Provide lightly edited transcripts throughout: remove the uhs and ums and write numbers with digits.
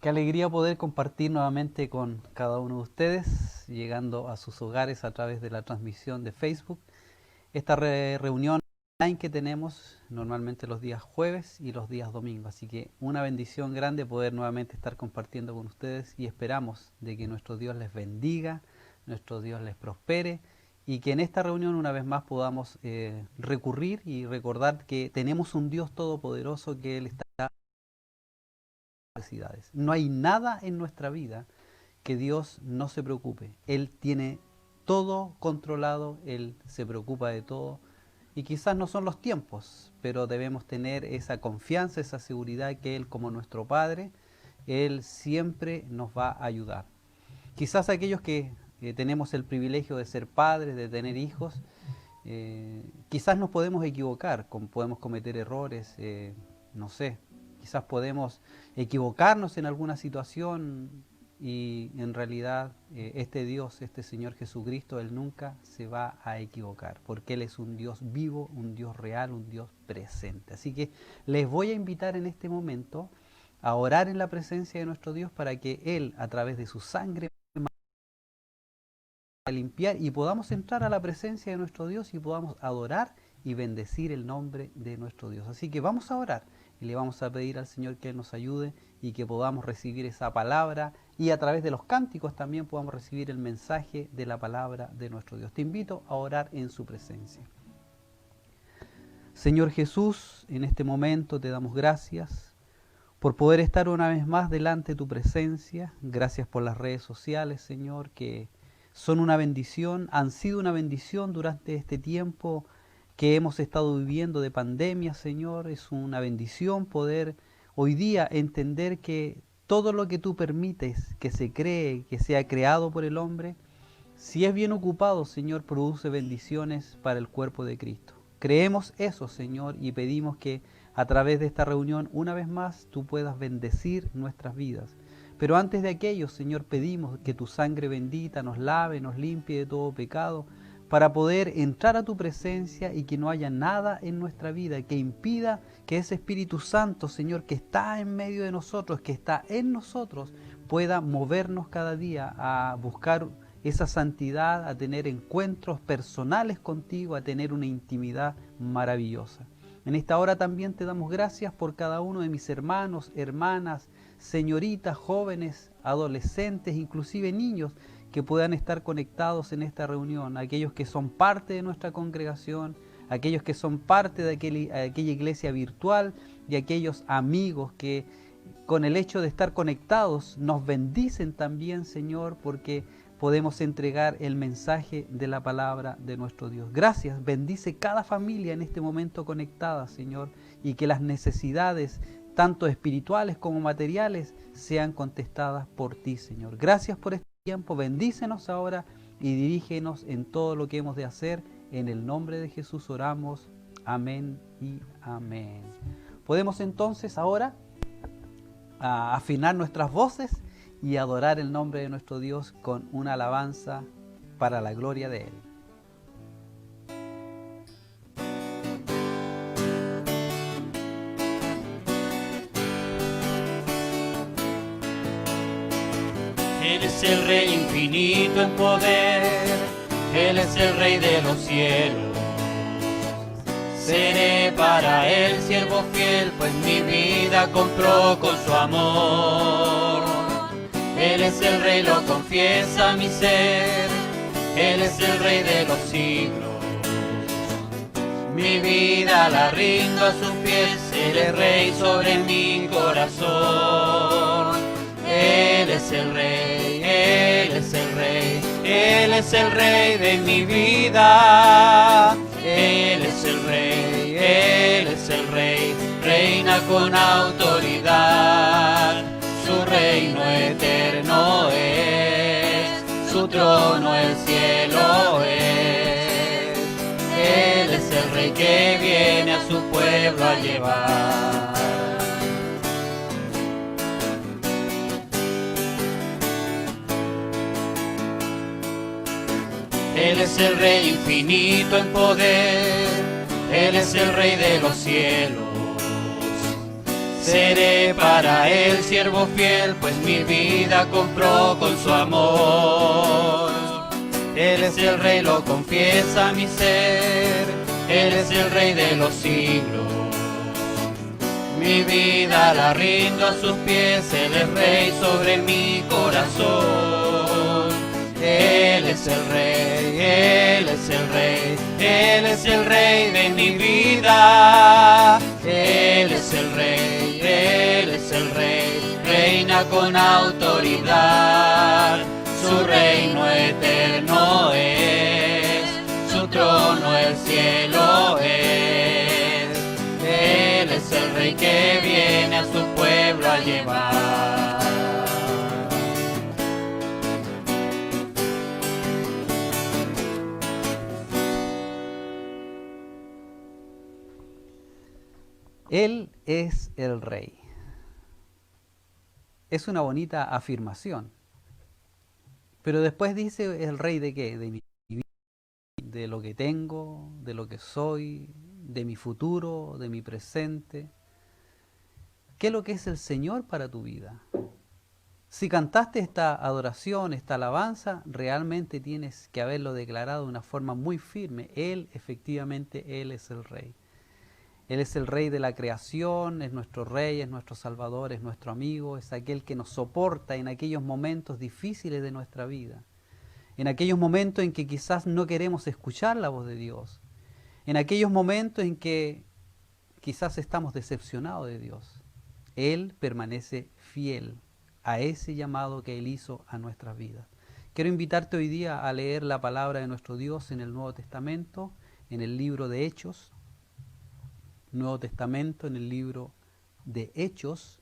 Qué alegría poder compartir nuevamente con cada uno de ustedes, llegando a sus hogares a través de la transmisión de Facebook. Esta reunión online que tenemos normalmente los días jueves y los días domingos. Así que una bendición grande poder nuevamente estar compartiendo con ustedes y esperamos de que nuestro Dios les bendiga, nuestro Dios les prospere y que en esta reunión una vez más podamos recurrir y recordar que tenemos un Dios todopoderoso, que Él está. No hay nada en nuestra vida que Dios no se preocupe. Él tiene todo controlado, Él se preocupa de todo. Y quizás no son los tiempos, pero debemos tener esa confianza, esa seguridad que Él, como nuestro Padre, Él siempre nos va a ayudar. Quizás aquellos que tenemos el privilegio de ser padres, de tener hijos, quizás nos podemos equivocar, podemos cometer errores, no sé, quizás podemos equivocarnos en alguna situación y en realidad este Dios, este Señor Jesucristo, Él nunca se va a equivocar, porque Él es un Dios vivo, un Dios real, un Dios presente. Así que les voy a invitar en este momento a orar en la presencia de nuestro Dios para que Él, a través de su sangre, a limpiar y podamos entrar a la presencia de nuestro Dios y podamos adorar y bendecir el nombre de nuestro Dios. Así que vamos a orar y le vamos a pedir al Señor que Él nos ayude y que podamos recibir esa palabra y a través de los cánticos también podamos recibir el mensaje de la palabra de nuestro Dios. Te invito a orar en su presencia. Señor Jesús, en este momento te damos gracias por poder estar una vez más delante de tu presencia. Gracias por las redes sociales, Señor, que son una bendición, han sido una bendición durante este tiempo que hemos estado viviendo de pandemia, Señor. Es una bendición poder hoy día entender que todo lo que tú permites que se cree, que sea creado por el hombre, si es bien ocupado, Señor, produce bendiciones para el cuerpo de Cristo. Creemos eso, Señor, y pedimos que a través de esta reunión, una vez más, tú puedas bendecir nuestras vidas. Pero antes de aquello, Señor, pedimos que tu sangre bendita nos lave, nos limpie de todo pecado, para poder entrar a tu presencia y que no haya nada en nuestra vida que impida que ese Espíritu Santo, Señor, que está en medio de nosotros, que está en nosotros, pueda movernos cada día a buscar esa santidad, a tener encuentros personales contigo, a tener una intimidad maravillosa. En esta hora también te damos gracias por cada uno de mis hermanos, hermanas, señoritas, jóvenes, adolescentes, inclusive niños, que puedan estar conectados en esta reunión, aquellos que son parte de nuestra congregación, aquellos que son parte de aquella iglesia virtual y aquellos amigos que con el hecho de estar conectados nos bendicen también, Señor, porque podemos entregar el mensaje de la palabra de nuestro Dios. Gracias, bendice cada familia en este momento conectada, Señor, y que las necesidades tanto espirituales como materiales sean contestadas por ti, Señor. Gracias por este tiempo, bendícenos ahora y dirígenos en todo lo que hemos de hacer. En el nombre de Jesús oramos. Amén y amén. Podemos entonces ahora afinar nuestras voces y adorar el nombre de nuestro Dios con una alabanza para la gloria de Él. Él es el Rey infinito en poder, Él es el Rey de los cielos. Seré para Él siervo fiel, pues mi vida compró con su amor. Él es el Rey, lo confiesa mi ser, Él es el Rey de los siglos. Mi vida la rindo a sus pies, Él es Rey sobre mi corazón. Él es el Rey, Él es el Rey, Él es el Rey de mi vida. Él es el Rey, Él es el Rey, reina con autoridad. Su reino eterno es, su trono el cielo es. Él es el Rey que viene a su pueblo a llevar. Él es el Rey infinito en poder, Él es el Rey de los cielos. Seré para Él siervo fiel, pues mi vida compró con su amor. Él es el Rey, lo confiesa mi ser, Él es el Rey de los siglos. Mi vida la rindo a sus pies, Él es Rey sobre mi corazón. Él es el Rey, Él es el Rey, Él es el Rey de mi vida. Él es el Rey, Él es el Rey, reina con autoridad. Su reino eterno es, su trono el cielo es. Él es el Rey que viene a su pueblo a llevar. Él es el Rey. Es una bonita afirmación. Pero después dice, ¿el Rey de qué? De mi vida, de lo que tengo, de lo que soy, de mi futuro, de mi presente. ¿Qué es lo que es el Señor para tu vida? Si cantaste esta adoración, esta alabanza, realmente tienes que haberlo declarado de una forma muy firme. Él, efectivamente, Él es el Rey. Él es el Rey de la creación, es nuestro Rey, es nuestro Salvador, es nuestro amigo, es aquel que nos soporta en aquellos momentos difíciles de nuestra vida, en aquellos momentos en que quizás no queremos escuchar la voz de Dios, en aquellos momentos en que quizás estamos decepcionados de Dios. Él permanece fiel a ese llamado que Él hizo a nuestras vidas. Quiero invitarte hoy día a leer la palabra de nuestro Dios en el Nuevo Testamento, en el libro de Hechos, Nuevo Testamento, en el libro de Hechos,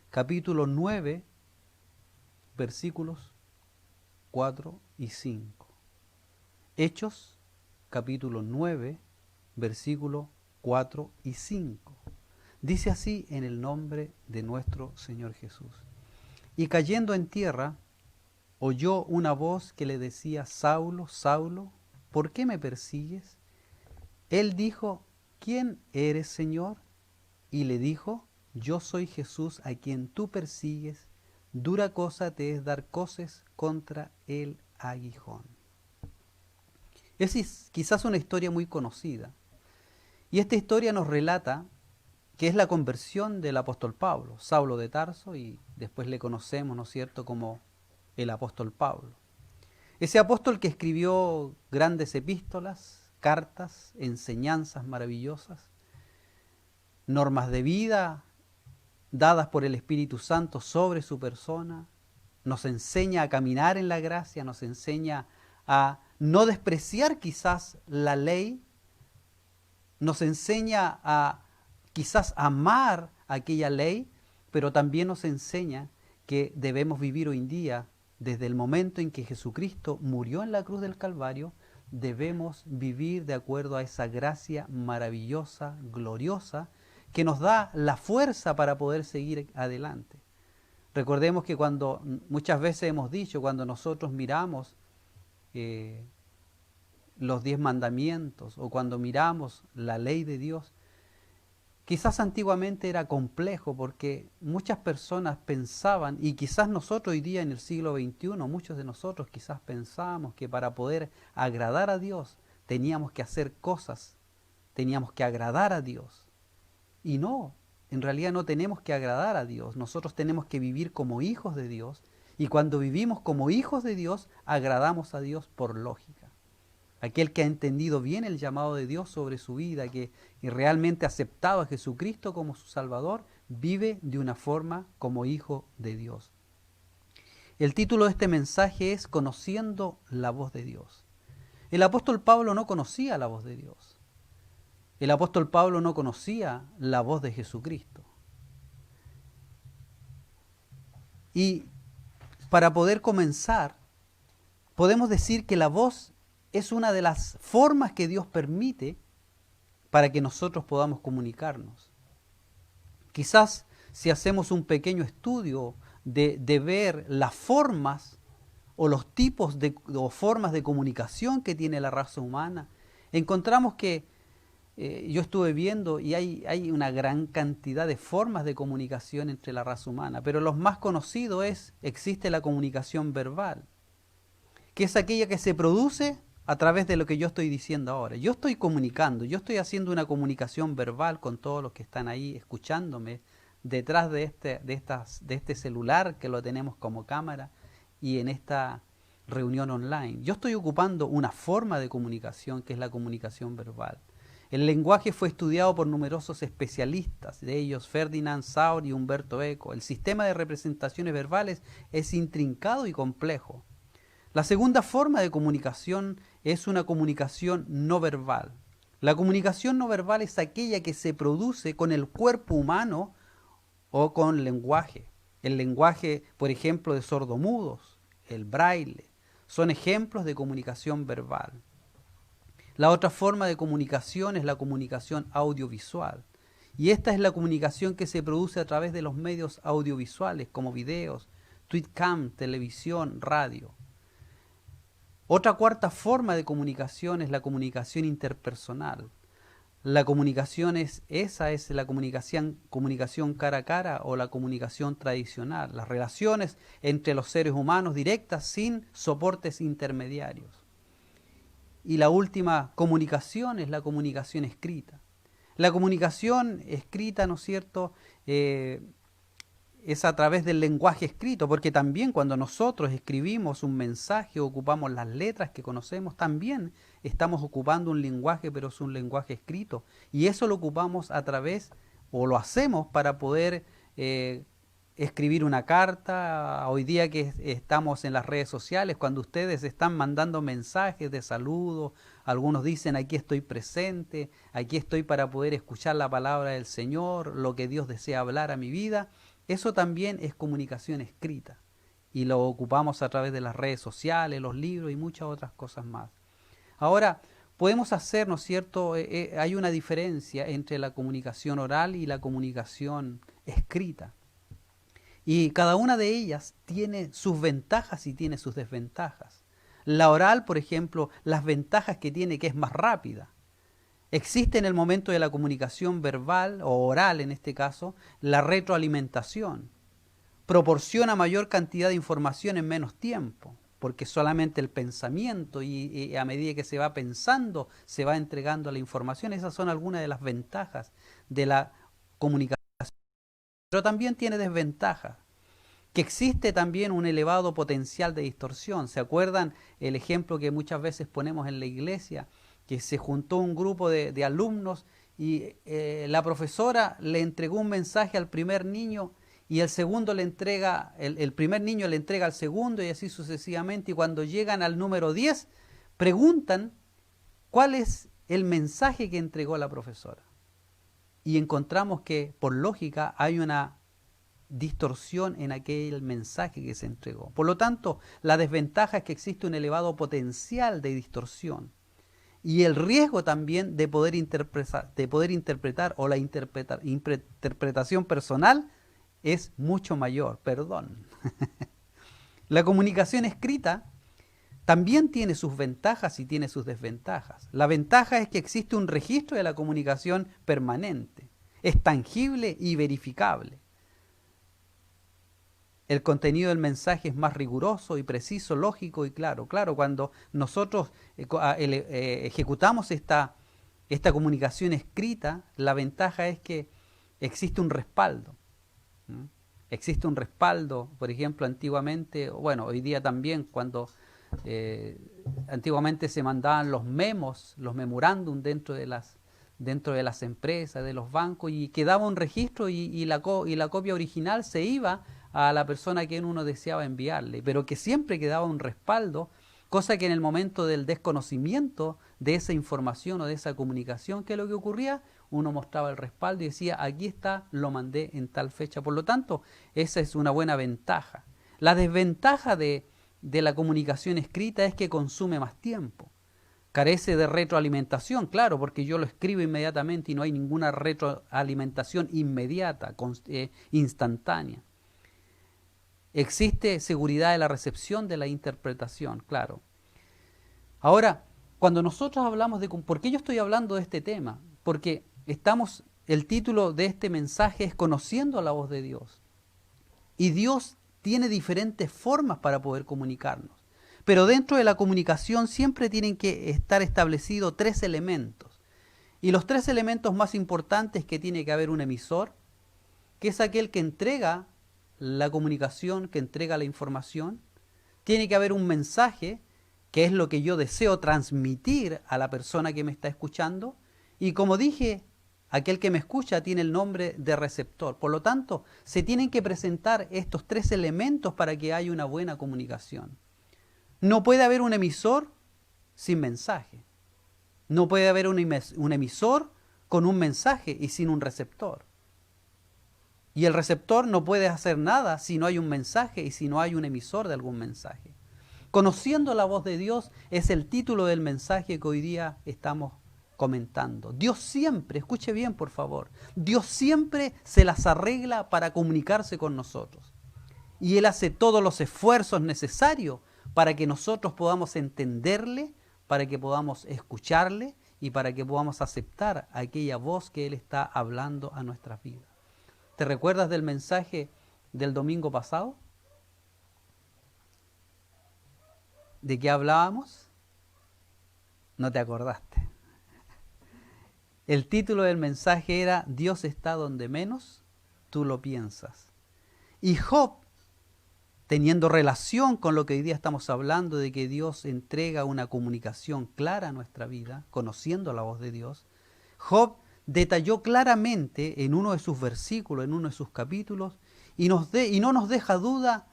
capítulo 9, versículos 4 y 5. Hechos, capítulo 9, versículos 4 y 5. Dice así en el nombre de nuestro Señor Jesús. Y cayendo en tierra, oyó una voz que le decía, Saulo, Saulo, ¿por qué me persigues? Él dijo, ¿quién eres, Señor? Y le dijo, yo soy Jesús a quien tú persigues, dura cosa te es dar coces contra el aguijón. Es quizás una historia muy conocida, y esta historia nos relata que es la conversión del apóstol Pablo, Saulo de Tarso, y después le conocemos, ¿no es cierto?, como el apóstol Pablo. Ese apóstol que escribió grandes epístolas, cartas, enseñanzas maravillosas, normas de vida dadas por el Espíritu Santo sobre su persona, nos enseña a caminar en la gracia, nos enseña a no despreciar quizás la ley, nos enseña a quizás amar aquella ley, pero también nos enseña que debemos vivir hoy en día, desde el momento en que Jesucristo murió en la cruz del Calvario, debemos vivir de acuerdo a esa gracia maravillosa, gloriosa, que nos da la fuerza para poder seguir adelante. Recordemos que cuando muchas veces hemos dicho, cuando nosotros miramos los 10 mandamientos o cuando miramos la ley de Dios, quizás antiguamente era complejo porque muchas personas pensaban, y quizás nosotros hoy día en el siglo XXI, muchos de nosotros quizás pensábamos que para poder agradar a Dios teníamos que hacer cosas, teníamos que agradar a Dios. Y no, en realidad no tenemos que agradar a Dios, nosotros tenemos que vivir como hijos de Dios, y cuando vivimos como hijos de Dios, agradamos a Dios por lógica. Aquel que ha entendido bien el llamado de Dios sobre su vida, que realmente ha aceptado a Jesucristo como su Salvador, vive de una forma como hijo de Dios. El título de este mensaje es Conociendo la voz de Dios. El apóstol Pablo no conocía la voz de Dios. El apóstol Pablo no conocía la voz de Jesucristo. Y para poder comenzar, podemos decir que la voz es una de las formas que Dios permite para que nosotros podamos comunicarnos. Quizás si hacemos un pequeño estudio de ver las formas o los tipos o formas de comunicación que tiene la raza humana, encontramos que yo estuve viendo y hay una gran cantidad de formas de comunicación entre la raza humana, pero los más conocidos existe la comunicación verbal, que es aquella que se produce a través de lo que yo estoy diciendo ahora. Yo estoy comunicando, yo estoy haciendo una comunicación verbal con todos los que están ahí escuchándome detrás de este celular que lo tenemos como cámara y en esta reunión online. Yo estoy ocupando una forma de comunicación que es la comunicación verbal. El lenguaje fue estudiado por numerosos especialistas, de ellos Ferdinand Sauer y Humberto Eco. El sistema de representaciones verbales es intrincado y complejo. La segunda forma de comunicación es una comunicación no verbal. La comunicación no verbal es aquella que se produce con el cuerpo humano o con lenguaje. El lenguaje, por ejemplo, de sordomudos, el braille, son ejemplos de comunicación verbal. La otra forma de comunicación es la comunicación audiovisual. Y esta es la comunicación que se produce a través de los medios audiovisuales como videos, tweetcam, televisión, radio. Otra cuarta forma de comunicación es la comunicación interpersonal. La comunicación es la comunicación cara a cara o la comunicación tradicional, las relaciones entre los seres humanos directas sin soportes intermediarios. Y la última comunicación es la comunicación escrita. La comunicación escrita, ¿no es cierto?, es a través del lenguaje escrito, porque también cuando nosotros escribimos un mensaje o ocupamos las letras que conocemos, también estamos ocupando un lenguaje, pero es un lenguaje escrito. Y eso lo ocupamos a través, o lo hacemos para poder escribir una carta. Hoy día que estamos en las redes sociales, cuando ustedes están mandando mensajes de saludo, algunos dicen aquí estoy presente, aquí estoy para poder escuchar la palabra del Señor, lo que Dios desea hablar a mi vida. Eso también es comunicación escrita y lo ocupamos a través de las redes sociales, los libros y muchas otras cosas más. Ahora, podemos hacer, ¿no es cierto?, hay una diferencia entre la comunicación oral y la comunicación escrita. Y cada una de ellas tiene sus ventajas y tiene sus desventajas. La oral, por ejemplo, las ventajas que tiene que es más rápida. Existe en el momento de la comunicación verbal o oral, en este caso, la retroalimentación. Proporciona mayor cantidad de información en menos tiempo, porque solamente el pensamiento y a medida que se va pensando, se va entregando la información. Esas son algunas de las ventajas de la comunicación. Pero también tiene desventajas, que existe también un elevado potencial de distorsión. ¿Se acuerdan el ejemplo que muchas veces ponemos en la iglesia? Que se juntó un grupo de alumnos y la profesora le entregó un mensaje al primer niño y el segundo le entrega, el primer niño le entrega al segundo y así sucesivamente, y cuando llegan al número 10 preguntan cuál es el mensaje que entregó la profesora. Y encontramos que por lógica hay una distorsión en aquel mensaje que se entregó. Por lo tanto, la desventaja es que existe un elevado potencial de distorsión. Y el riesgo también de poder interpretar o la interpretación personal es mucho mayor, perdón. La comunicación escrita también tiene sus ventajas y tiene sus desventajas. La ventaja es que existe un registro de la comunicación permanente, es tangible y verificable. El contenido del mensaje es más riguroso y preciso, lógico y claro. Claro, cuando nosotros ejecutamos esta comunicación escrita, la ventaja es que existe un respaldo. ¿Mm? Existe un respaldo, por ejemplo, antiguamente, bueno, hoy día también, cuando antiguamente se mandaban los memos, los memorándum dentro de las empresas, de los bancos, y quedaba un registro y la copia original se iba a la persona a quien uno deseaba enviarle, pero que siempre quedaba un respaldo, cosa que en el momento del desconocimiento de esa información o de esa comunicación, ¿qué es lo que ocurría? Uno mostraba el respaldo y decía, aquí está, lo mandé en tal fecha. Por lo tanto, esa es una buena ventaja. La desventaja de la comunicación escrita es que consume más tiempo. Carece de retroalimentación, claro, porque yo lo escribo inmediatamente y no hay ninguna retroalimentación inmediata, instantánea. Existe seguridad de la recepción de la interpretación, claro. Ahora, cuando nosotros hablamos de... ¿Por qué yo estoy hablando de este tema? porque el título de este mensaje es Conociendo la voz de Dios. Y Dios tiene diferentes formas para poder comunicarnos. Pero dentro de la comunicación siempre tienen que estar establecidos 3 elementos. Y los 3 elementos más importantes que tiene que haber un emisor, que es aquel que entrega la comunicación, que entrega la información. Tiene que haber un mensaje, que es lo que yo deseo transmitir a la persona que me está escuchando. Y como dije, aquel que me escucha tiene el nombre de receptor. Por lo tanto, se tienen que presentar estos 3 elementos para que haya una buena comunicación. No puede haber un emisor sin mensaje. No puede haber un emisor con un mensaje y sin un receptor. Y el receptor no puede hacer nada si no hay un mensaje y si no hay un emisor de algún mensaje. Conociendo la voz de Dios es el título del mensaje que hoy día estamos comentando. Dios siempre, escuche bien por favor, Dios siempre se las arregla para comunicarse con nosotros. Y Él hace todos los esfuerzos necesarios para que nosotros podamos entenderle, para que podamos escucharle y para que podamos aceptar aquella voz que Él está hablando a nuestras vidas. ¿Te recuerdas del mensaje del domingo pasado? ¿De qué hablábamos? No te acordaste. El título del mensaje era Dios está donde menos tú lo piensas. Y Job, teniendo relación con lo que hoy día estamos hablando, de que Dios entrega una comunicación clara a nuestra vida, conociendo la voz de Dios, Job detalló claramente en uno de sus versículos, en uno de sus capítulos, y no nos deja duda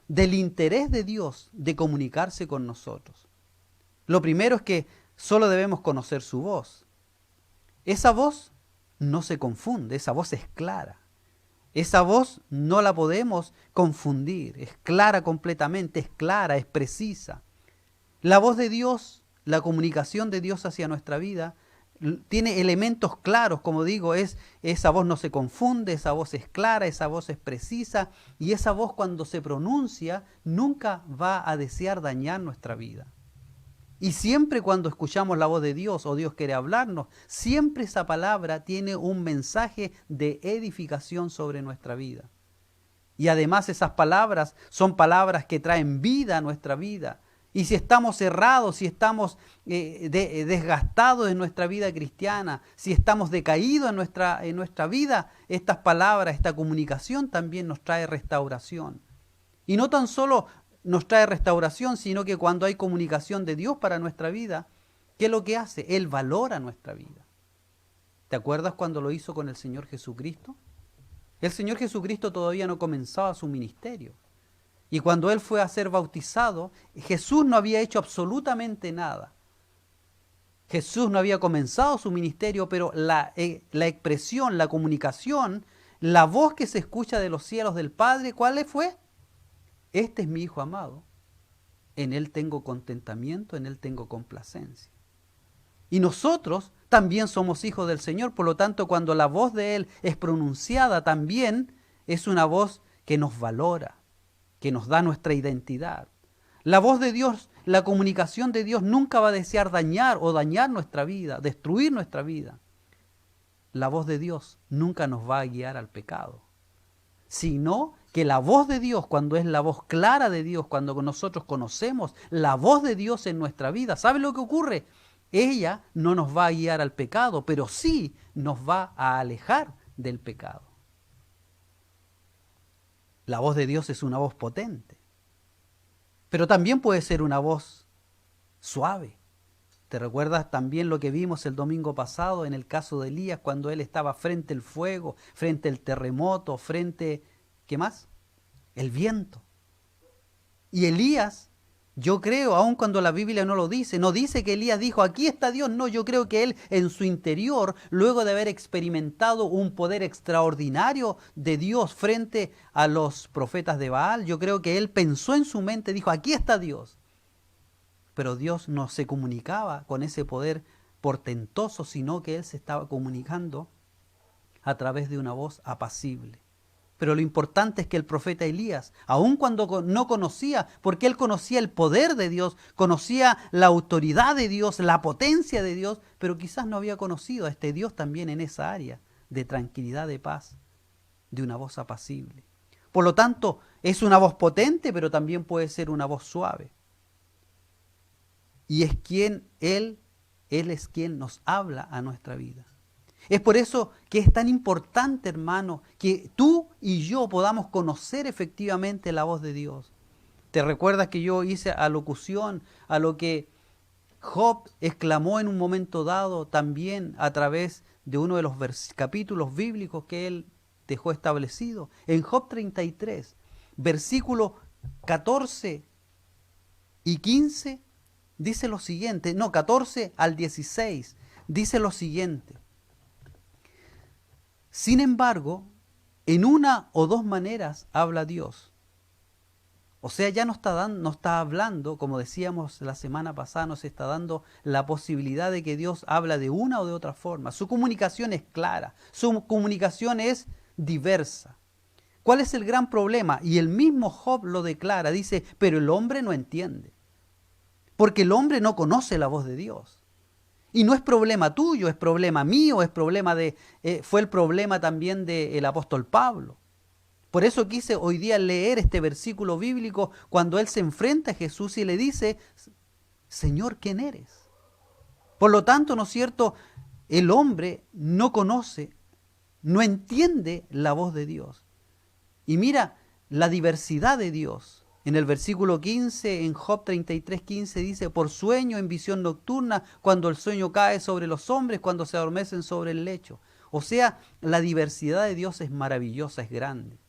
del interés de Dios de comunicarse con nosotros. Lo primero es que solo debemos conocer su voz. Esa voz no se confunde, esa voz es clara. Esa voz no la podemos confundir, es clara completamente, es clara, es precisa. La voz de Dios, la comunicación de Dios hacia nuestra vida, tiene elementos claros, como digo, esa voz no se confunde, esa voz es clara, esa voz es precisa, y esa voz cuando se pronuncia nunca va a desear dañar nuestra vida. Y siempre cuando escuchamos la voz de Dios o Dios quiere hablarnos, siempre esa palabra tiene un mensaje de edificación sobre nuestra vida. Y además esas palabras son palabras que traen vida a nuestra vida. Y si estamos errados, si estamos desgastados en nuestra vida cristiana, si estamos decaídos en nuestra vida, estas palabras, esta comunicación también nos trae restauración. Y no tan solo nos trae restauración, sino que cuando hay comunicación de Dios para nuestra vida, ¿qué es lo que hace? Él valora nuestra vida. ¿Te acuerdas cuando lo hizo con el Señor Jesucristo? El Señor Jesucristo todavía no comenzaba su ministerio. Y cuando Él fue a ser bautizado, Jesús no había hecho absolutamente nada. Jesús no había comenzado su ministerio, pero la expresión, la comunicación, la voz que se escucha de los cielos del Padre, ¿cuál fue? Este es mi Hijo amado, en Él tengo contentamiento, en Él tengo complacencia. Y nosotros también somos hijos del Señor, por lo tanto, cuando la voz de Él es pronunciada, también es una voz que nos valora, que nos da nuestra identidad. La voz de Dios, la comunicación de Dios nunca va a desear dañar o dañar nuestra vida, destruir nuestra vida. La voz de Dios nunca nos va a guiar al pecado, sino que la voz de Dios, cuando es la voz clara de Dios, cuando nosotros conocemos la voz de Dios en nuestra vida, ¿sabe lo que ocurre? Ella no nos va a guiar al pecado, pero sí nos va a alejar del pecado. La voz de Dios es una voz potente, pero también puede ser una voz suave. ¿Te recuerdas también lo que vimos el domingo pasado en el caso de Elías, cuando él estaba frente al fuego, frente al terremoto, frente, ¿qué más? El viento. Y Elías, yo creo, aun cuando la Biblia no lo dice, no dice que Elías dijo, aquí está Dios, no, yo creo que él en su interior, luego de haber experimentado un poder extraordinario de Dios frente a los profetas de Baal, yo creo que él pensó en su mente, dijo, aquí está Dios. Pero Dios no se comunicaba con ese poder portentoso, sino que Él se estaba comunicando a través de una voz apacible. pero lo importante es que el profeta Elías, aun cuando no conocía, porque él conocía el poder de Dios, conocía la autoridad de Dios, la potencia de Dios, pero quizás no había conocido a este Dios también en esa área de tranquilidad, de paz, de una voz apacible. Por lo tanto, es una voz potente, pero también puede ser una voz suave. Y es quien Él es quien nos habla a nuestra vida. Es por eso que es tan importante, hermano, que tú y yo podamos conocer efectivamente la voz de Dios. ¿Te recuerdas que yo hice alocución a lo que Job exclamó en un momento dado también a través de uno de los capítulos bíblicos que él dejó establecido? En Job 33, versículo 14 y 15, dice lo siguiente, 14 al 16, dice lo siguiente. Sin embargo, en una o dos maneras habla Dios. O sea, ya no está hablando, como decíamos la semana pasada, nos está dando la posibilidad de que Dios habla de una o de otra forma. Su comunicación es clara, su comunicación es diversa. ¿Cuál es el gran problema? Y el mismo Job lo declara, dice, pero el hombre no entiende. Porque el hombre no conoce la voz de Dios. Y no es problema tuyo, es problema mío, fue el problema también del apóstol Pablo. Por eso quise hoy día leer este versículo bíblico cuando él se enfrenta a Jesús y le dice, Señor, ¿quién eres? Por lo tanto, ¿no es cierto? El hombre no conoce, no entiende la voz de Dios. Y mira la diversidad de Dios. En el versículo 15, en Job 33:15 dice, por sueño en visión nocturna, cuando el sueño cae sobre los hombres, cuando se adormecen sobre el lecho. O sea, la diversidad de Dios es maravillosa, es grande.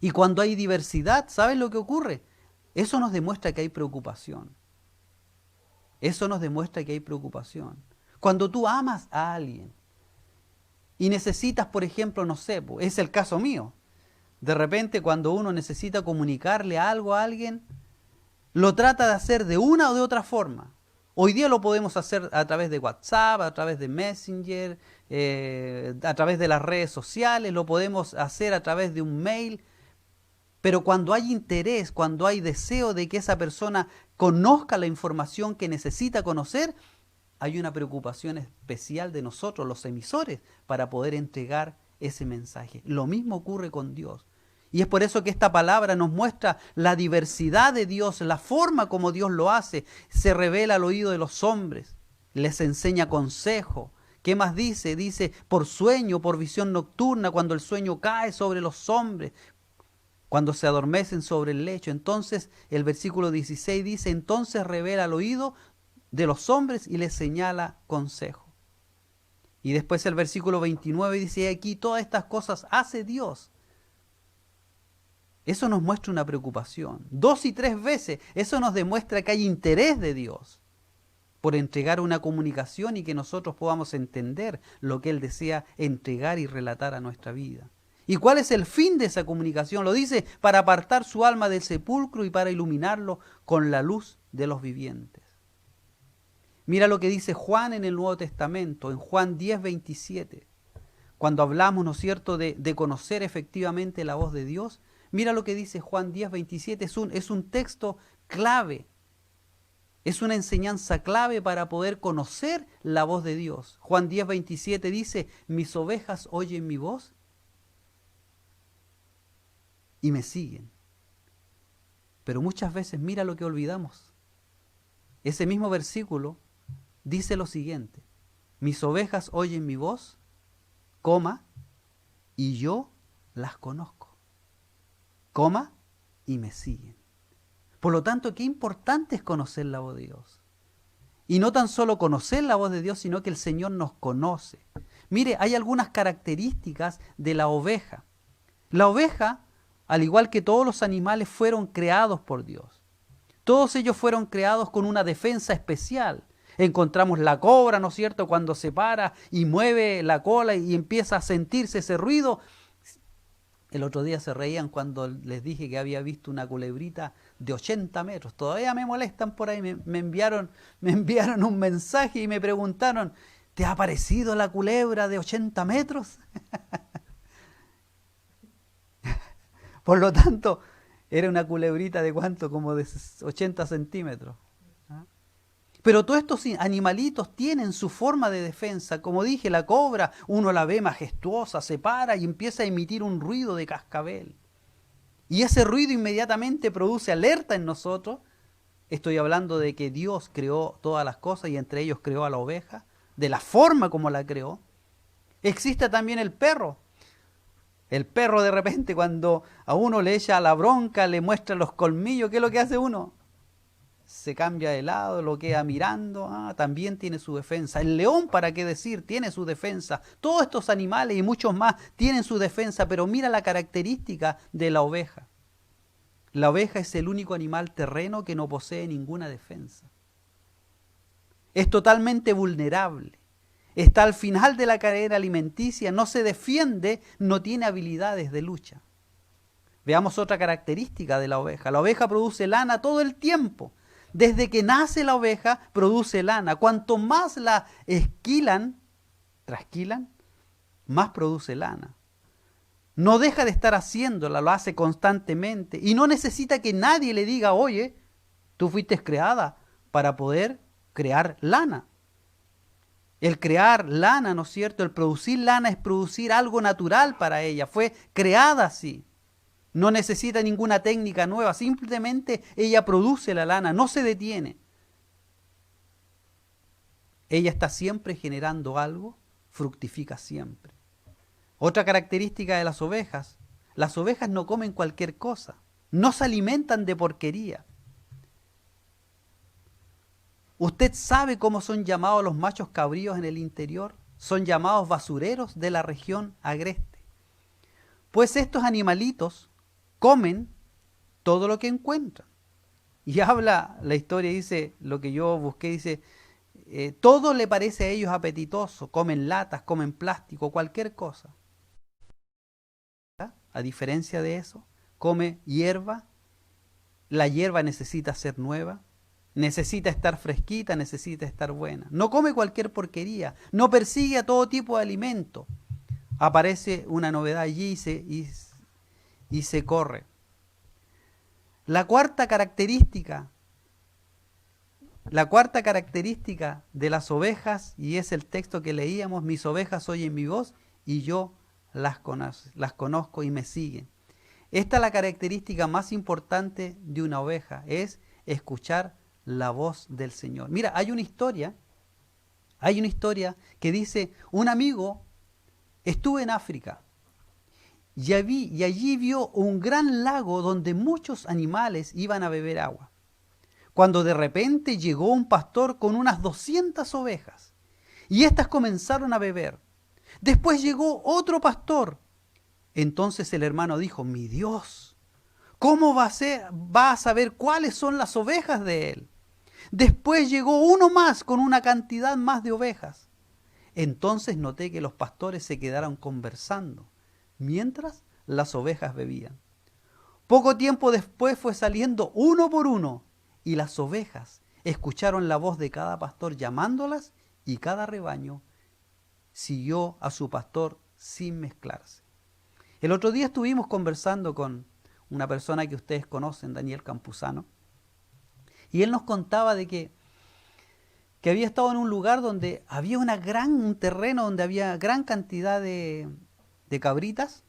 Y cuando hay diversidad, ¿sabes lo que ocurre? Eso nos demuestra que hay preocupación. Eso nos demuestra que hay preocupación. Cuando tú amas a alguien y necesitas, por ejemplo, no sé, es el caso mío. De repente, cuando uno necesita comunicarle algo a alguien, lo trata de hacer de una o de otra forma. Hoy día lo podemos hacer a través de WhatsApp, a través de Messenger, a través de las redes sociales, lo podemos hacer a través de un mail. Pero cuando hay interés, cuando hay deseo de que esa persona conozca la información que necesita conocer, hay una preocupación especial de nosotros, los emisores, para poder entregar ese mensaje. Lo mismo ocurre con Dios. Y es por eso que esta palabra nos muestra la diversidad de Dios, la forma como Dios lo hace. Se revela al oído de los hombres, les enseña consejo. ¿Qué más dice? Dice, por sueño, por visión nocturna, cuando el sueño cae sobre los hombres, cuando se adormecen sobre el lecho. Entonces, el versículo 16 dice, entonces revela al oído de los hombres y les señala consejo. Y después el versículo 29 dice, aquí todas estas cosas hace Dios. Eso nos muestra una preocupación. 2 y 3 veces, eso nos demuestra que hay interés de Dios por entregar una comunicación y que nosotros podamos entender lo que Él desea entregar y relatar a nuestra vida. ¿Y cuál es el fin de esa comunicación? Lo dice, para apartar su alma del sepulcro y para iluminarlo con la luz de los vivientes. Mira lo que dice Juan en el Nuevo Testamento, en Juan 10:27. Cuando hablamos, ¿no es cierto?, de conocer efectivamente la voz de Dios. Mira lo que dice Juan 10:27. Es un texto clave. Es una enseñanza clave para poder conocer la voz de Dios. Juan 10:27 dice, mis ovejas oyen mi voz y me siguen. Pero muchas veces mira lo que olvidamos. Ese mismo versículo dice lo siguiente, mis ovejas oyen mi voz, y yo las conozco, y me siguen. Por lo tanto, qué importante es conocer la voz de Dios. Y no tan solo conocer la voz de Dios, sino que el Señor nos conoce. Mire, hay algunas características de la oveja. La oveja, al igual que todos los animales, fueron creados por Dios. Todos ellos fueron creados con una defensa especial. Encontramos la cobra, ¿no es cierto?, cuando se para y mueve la cola y empieza a sentirse ese ruido. El otro día se reían cuando les dije que había visto una culebrita de 80 metros. Todavía me molestan por ahí, me enviaron un mensaje y me preguntaron, ¿te ha parecido la culebra de 80 metros? Por lo tanto, era una culebrita de cuánto, como de 80 centímetros. Pero todos estos animalitos tienen su forma de defensa. Como dije, la cobra, uno la ve majestuosa, se para y empieza a emitir un ruido de cascabel. Y ese ruido inmediatamente produce alerta en nosotros. Estoy hablando de que Dios creó todas las cosas y entre ellos creó a la oveja, de la forma como la creó. Existe también el perro. El perro de repente cuando a uno le echa la bronca, le muestra los colmillos, ¿qué es lo que hace uno? Se cambia de lado, lo queda mirando, también tiene su defensa. El león, ¿para qué decir? Tiene su defensa. Todos estos animales y muchos más tienen su defensa, pero mira la característica de la oveja. La oveja es el único animal terreno que no posee ninguna defensa. Es totalmente vulnerable. Está al final de la cadena alimenticia, no se defiende, no tiene habilidades de lucha. Veamos otra característica de la oveja. La oveja produce lana todo el tiempo. Desde que nace la oveja, produce lana. Cuanto más la trasquilan, más produce lana. No deja de estar haciéndola, lo hace constantemente. Y no necesita que nadie le diga, oye, tú fuiste creada para poder crear lana. El crear lana, ¿no es cierto? El producir lana es producir algo natural para ella. Fue creada así. No necesita ninguna técnica nueva, simplemente ella produce la lana, no se detiene. Ella está siempre generando algo, fructifica siempre. Otra característica de las ovejas no comen cualquier cosa, no se alimentan de porquería. ¿Usted sabe cómo son llamados los machos cabríos en el interior? Son llamados basureros de la región agreste. Pues estos animalitos comen todo lo que encuentran. Y habla la historia, dice, lo que yo busqué, dice, todo le parece a ellos apetitoso, comen latas, comen plástico, cualquier cosa. A diferencia de eso, come hierba, la hierba necesita ser nueva, necesita estar fresquita, necesita estar buena. No come cualquier porquería, no persigue a todo tipo de alimento. Aparece una novedad allí y se corre. La cuarta característica de las ovejas, y es el texto que leíamos, mis ovejas oyen mi voz y yo las conozco y me siguen. Esta es la característica más importante de una oveja, es escuchar la voz del Señor. Mira, hay una historia que dice, un amigo estuvo en África y allí vio un gran lago donde muchos animales iban a beber agua. Cuando de repente llegó un pastor con unas 200 ovejas y éstas comenzaron a beber. Después llegó otro pastor. Entonces el hermano dijo, mi Dios, ¿cómo va a saber cuáles son las ovejas de él? Después llegó uno más con una cantidad más de ovejas. Entonces noté que los pastores se quedaron conversando mientras las ovejas bebían. Poco tiempo después fue saliendo uno por uno y las ovejas escucharon la voz de cada pastor llamándolas y cada rebaño siguió a su pastor sin mezclarse. El otro día estuvimos conversando con una persona que ustedes conocen, Daniel Campuzano, y él nos contaba de que había estado en un lugar donde había un terreno donde había gran cantidad de cabritas,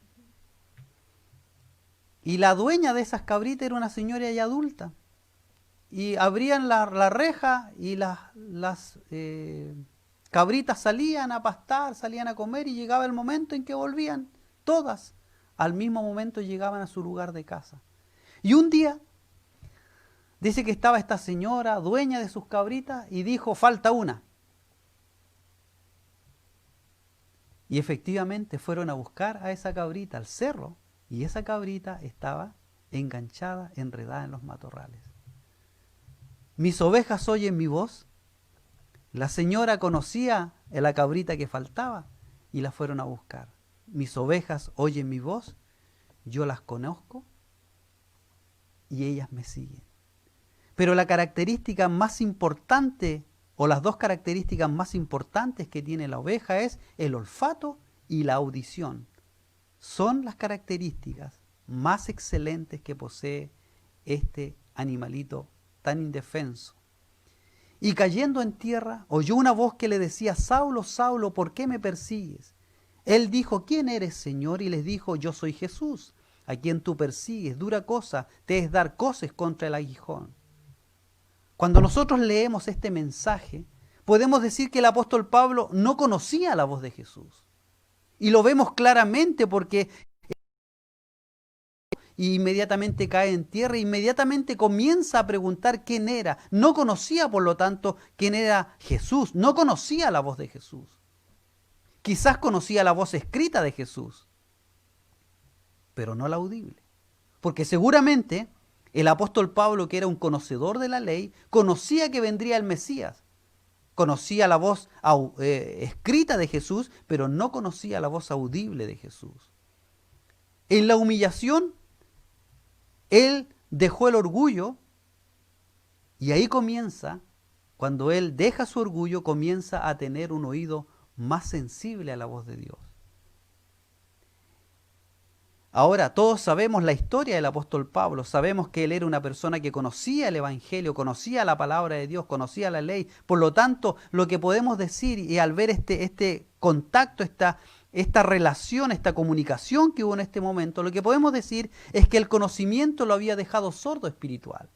y la dueña de esas cabritas era una señora ya adulta, y abrían la reja y las cabritas salían a pastar, salían a comer, y llegaba el momento en que volvían todas, al mismo momento llegaban a su lugar de casa. Y un día dice que estaba esta señora, dueña de sus cabritas, y dijo, falta una. Y efectivamente fueron a buscar a esa cabrita al cerro, y esa cabrita estaba enganchada, enredada en los matorrales. Mis ovejas oyen mi voz. La señora conocía a la cabrita que faltaba y la fueron a buscar. Mis ovejas oyen mi voz, yo las conozco y ellas me siguen. Pero la característica más importante, o las dos características más importantes que tiene la oveja es el olfato y la audición. Son las características más excelentes que posee este animalito tan indefenso. Y cayendo en tierra, oyó una voz que le decía: Saulo, Saulo, ¿por qué me persigues? Él dijo: ¿quién eres, Señor? Y les dijo: yo soy Jesús, a quien tú persigues. Dura cosa te es dar coces contra el aguijón. Cuando nosotros leemos este mensaje, podemos decir que el apóstol Pablo no conocía la voz de Jesús. Y lo vemos claramente porque inmediatamente cae en tierra, e inmediatamente comienza a preguntar quién era. No conocía, por lo tanto, quién era Jesús. No conocía la voz de Jesús. Quizás conocía la voz escrita de Jesús, pero no la audible. Porque seguramente el apóstol Pablo, que era un conocedor de la ley, conocía que vendría el Mesías. Conocía la voz escrita de Jesús, pero no conocía la voz audible de Jesús. En la humillación, él dejó el orgullo y ahí comienza, cuando él deja su orgullo, comienza a tener un oído más sensible a la voz de Dios. Ahora, todos sabemos la historia del apóstol Pablo, sabemos que él era una persona que conocía el Evangelio, conocía la palabra de Dios, conocía la ley. Por lo tanto, lo que podemos decir, y al ver este contacto, esta relación, esta comunicación que hubo en este momento, lo que podemos decir es que el conocimiento lo había dejado sordo espiritual.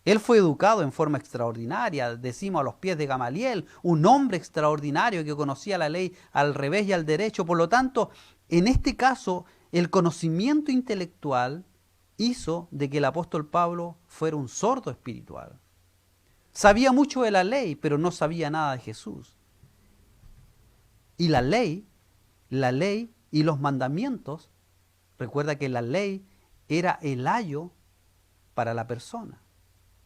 Él fue educado en forma extraordinaria, decimos a los pies de Gamaliel, un hombre extraordinario que conocía la ley al revés y al derecho. Por lo tanto, en este caso, el conocimiento intelectual hizo de que el apóstol Pablo fuera un sordo espiritual. Sabía mucho de la ley, pero no sabía nada de Jesús. Y la ley y los mandamientos, recuerda que la ley era el ayo para la persona.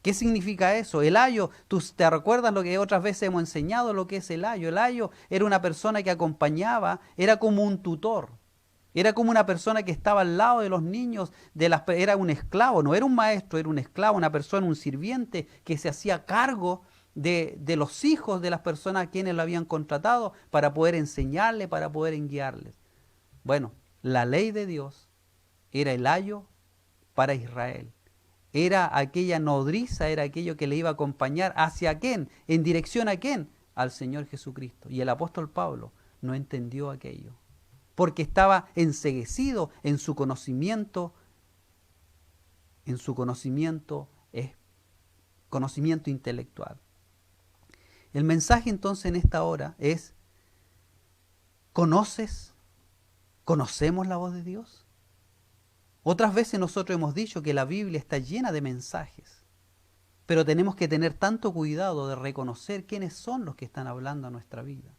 ¿Qué significa eso? El ayo, ¿tú te recuerdas lo que otras veces hemos enseñado, lo que es el ayo? El ayo era una persona que acompañaba, era como un tutor, era como una persona que estaba al lado de los niños, era un esclavo, no era un maestro, era un esclavo, una persona, un sirviente que se hacía cargo de los hijos de las personas a quienes lo habían contratado para poder enseñarle, para poder guiarles. Bueno, la ley de Dios era el ayo para Israel. Era aquella nodriza, era aquello que le iba a acompañar. ¿Hacia quién? ¿En dirección a quién? Al Señor Jesucristo. Y el apóstol Pablo no entendió aquello, porque estaba enceguecido en su conocimiento intelectual. El mensaje entonces en esta hora es: ¿conocemos la voz de Dios? Otras veces nosotros hemos dicho que la Biblia está llena de mensajes, pero tenemos que tener tanto cuidado de reconocer quiénes son los que están hablando a nuestra vida.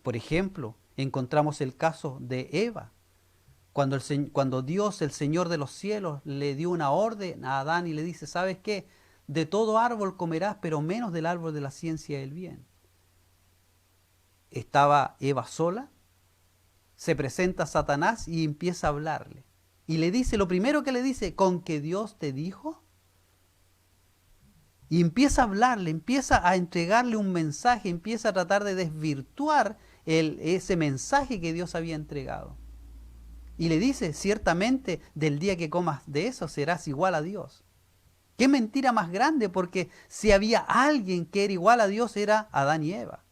Por ejemplo, encontramos el caso de Eva, cuando Dios, el Señor de los cielos, le dio una orden a Adán y le dice: ¿sabes qué? De todo árbol comerás, pero menos del árbol de la ciencia del bien. Estaba Eva sola, se presenta Satanás y empieza a hablarle. Y le dice, lo primero que le dice: ¿con que Dios te dijo? Y empieza a hablarle, empieza a entregarle un mensaje, empieza a tratar de desvirtuar ese mensaje que Dios había entregado. Y le dice: ciertamente del día que comas de eso serás igual a Dios. Qué mentira más grande, porque si había alguien que era igual a Dios era Adán y Eva.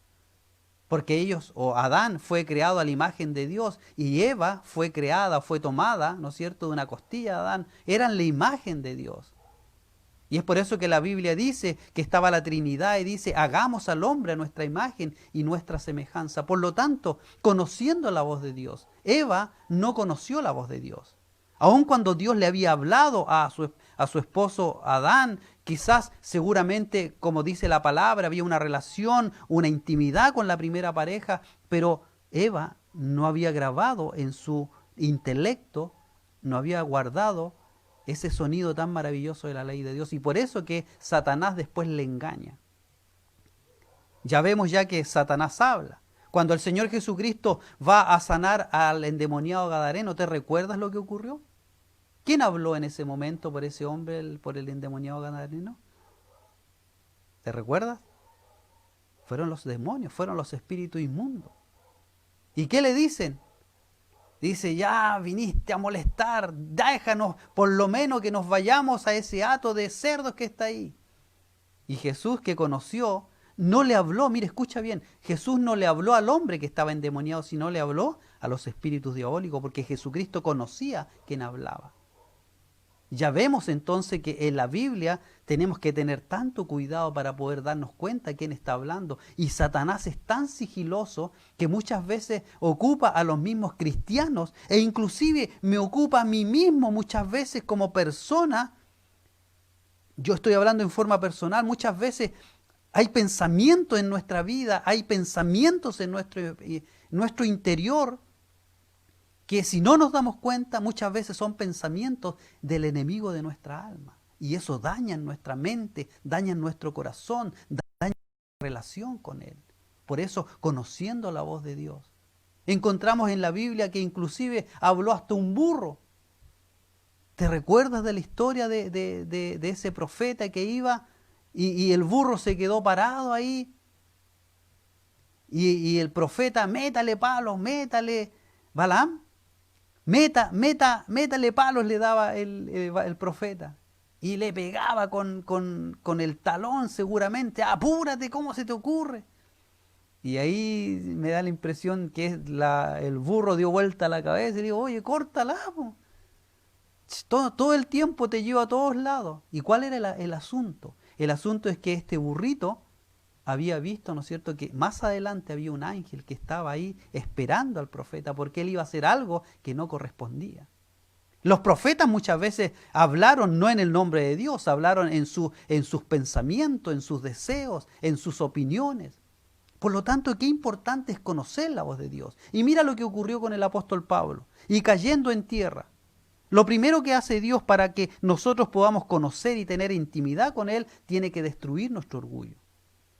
Porque Adán fue creado a la imagen de Dios y Eva fue creada, fue tomada, ¿no es cierto?, de una costilla de Adán. Eran la imagen de Dios. Y es por eso que la Biblia dice que estaba la Trinidad y dice: hagamos al hombre a nuestra imagen y nuestra semejanza. Por lo tanto, conociendo la voz de Dios, Eva no conoció la voz de Dios. Aun cuando Dios le había hablado a su esposo Adán, quizás, seguramente, como dice la palabra, había una relación, una intimidad con la primera pareja, pero Eva no había grabado en su intelecto, no había guardado ese sonido tan maravilloso de la ley de Dios, y por eso que Satanás después le engaña. Ya vemos ya que Satanás habla. Cuando el Señor Jesucristo va a sanar al endemoniado gadareno, ¿te recuerdas lo que ocurrió? ¿Quién habló en ese momento por ese hombre, por el endemoniado gadareno? ¿Te recuerdas? Fueron los demonios, fueron los espíritus inmundos. ¿Y qué le dicen? Dice, ya viniste a molestar, déjanos por lo menos que nos vayamos a ese hato de cerdos que está ahí. Y Jesús, que conoció, no le habló, mire, escucha bien, Jesús no le habló al hombre que estaba endemoniado, sino le habló a los espíritus diabólicos, porque Jesucristo conocía quién hablaba. Ya vemos entonces que en la Biblia tenemos que tener tanto cuidado para poder darnos cuenta quién está hablando. Y Satanás es tan sigiloso que muchas veces ocupa a los mismos cristianos e inclusive me ocupa a mí mismo muchas veces como persona. Yo estoy hablando en forma personal, muchas veces hay pensamientos en nuestra vida, hay pensamientos en nuestro interior que si no nos damos cuenta muchas veces son pensamientos del enemigo de nuestra alma. Y eso daña nuestra mente, daña nuestro corazón, daña nuestra relación con Él. Por eso, conociendo la voz de Dios. Encontramos en la Biblia que inclusive habló hasta un burro. ¿Te recuerdas de la historia de ese profeta que iba y el burro se quedó parado ahí? Y el profeta, métale palos, métale, Balaam. Métale palos, le daba el profeta. Y le pegaba con el talón seguramente. Apúrate, ¿cómo se te ocurre? Y ahí me da la impresión que el burro dio vuelta a la cabeza y digo, oye, córtala. Po. Todo el tiempo te lleva a todos lados. ¿Y cuál era el asunto? El asunto es que este burrito había visto, ¿no es cierto?, que más adelante había un ángel que estaba ahí esperando al profeta porque él iba a hacer algo que no correspondía. Los profetas muchas veces hablaron no en el nombre de Dios, hablaron en sus pensamientos, en sus deseos, en sus opiniones. Por lo tanto, qué importante es conocer la voz de Dios. Y mira lo que ocurrió con el apóstol Pablo. Y cayendo en tierra, lo primero que hace Dios para que nosotros podamos conocer y tener intimidad con Él, tiene que destruir nuestro orgullo.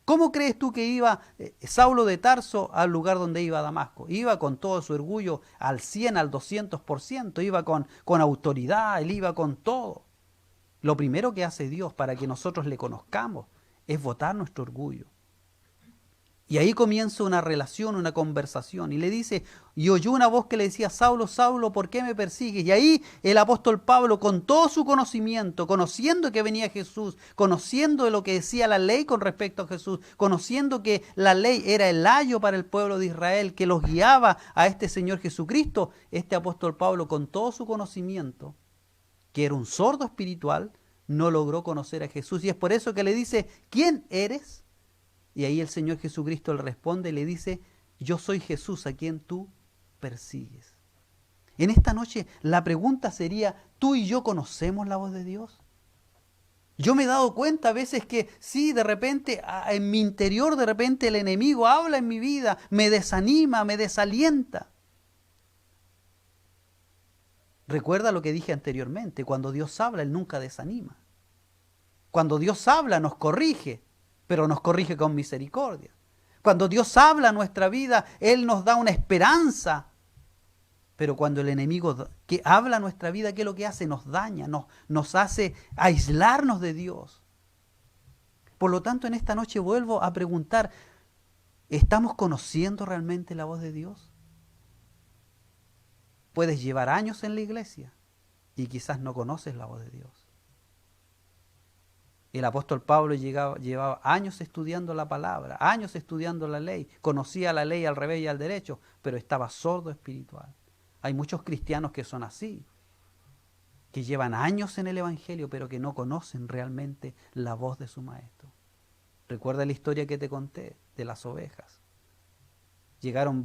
¿Cómo crees tú que iba Saulo de Tarso al lugar donde iba Damasco? Iba con todo su orgullo al 100, al 200%, iba con autoridad, él iba con todo. Lo primero que hace Dios para que nosotros le conozcamos es botar nuestro orgullo. Y ahí comienza una relación, una conversación. Y le dice, y oyó una voz que le decía, Saulo, Saulo, ¿por qué me persigues? Y ahí el apóstol Pablo, con todo su conocimiento, conociendo que venía Jesús, conociendo lo que decía la ley con respecto a Jesús, conociendo que la ley era el ayo para el pueblo de Israel, que los guiaba a este Señor Jesucristo, este apóstol Pablo, con todo su conocimiento, que era un sordo espiritual, no logró conocer a Jesús. Y es por eso que le dice, ¿quién eres? Y ahí el Señor Jesucristo le responde y le dice, yo soy Jesús a quien tú persigues. En esta noche la pregunta sería, ¿tú y yo conocemos la voz de Dios? Yo me he dado cuenta a veces que sí, de repente, en mi interior, de repente el enemigo habla en mi vida, me desanima, me desalienta. Recuerda lo que dije anteriormente, cuando Dios habla, Él nunca desanima. Cuando Dios habla, nos corrige, pero nos corrige con misericordia. Cuando Dios habla a nuestra vida, Él nos da una esperanza. Pero cuando el enemigo que habla a nuestra vida, ¿qué es lo que hace? Nos daña, nos hace aislarnos de Dios. Por lo tanto, en esta noche vuelvo a preguntar, ¿estamos conociendo realmente la voz de Dios? Puedes llevar años en la iglesia y quizás no conoces la voz de Dios. El apóstol Pablo llevaba años estudiando la palabra, años estudiando la ley, conocía la ley al revés y al derecho, pero estaba sordo espiritual. Hay muchos cristianos que son así, que llevan años en el Evangelio, pero que no conocen realmente la voz de su maestro. Recuerda la historia que te conté de las ovejas. Llegaron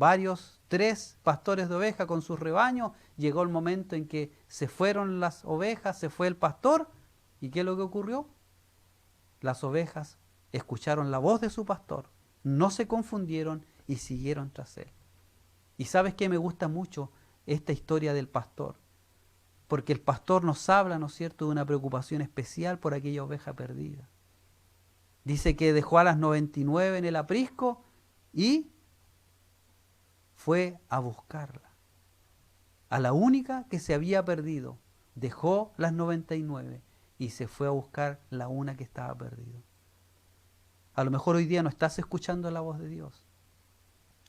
3 pastores de ovejas con sus rebaños, llegó el momento en que se fueron las ovejas, se fue el pastor, ¿y qué es lo que ocurrió? Las ovejas escucharon la voz de su pastor, no se confundieron y siguieron tras él. Y ¿sabes qué? Me gusta mucho esta historia del pastor, porque el pastor nos habla, ¿no es cierto?, de una preocupación especial por aquella oveja perdida. Dice que dejó a las 99 en el aprisco y fue a buscarla. A la única que se había perdido, dejó las 99 y se fue a buscar la una que estaba perdida. A lo mejor hoy día no estás escuchando la voz de Dios.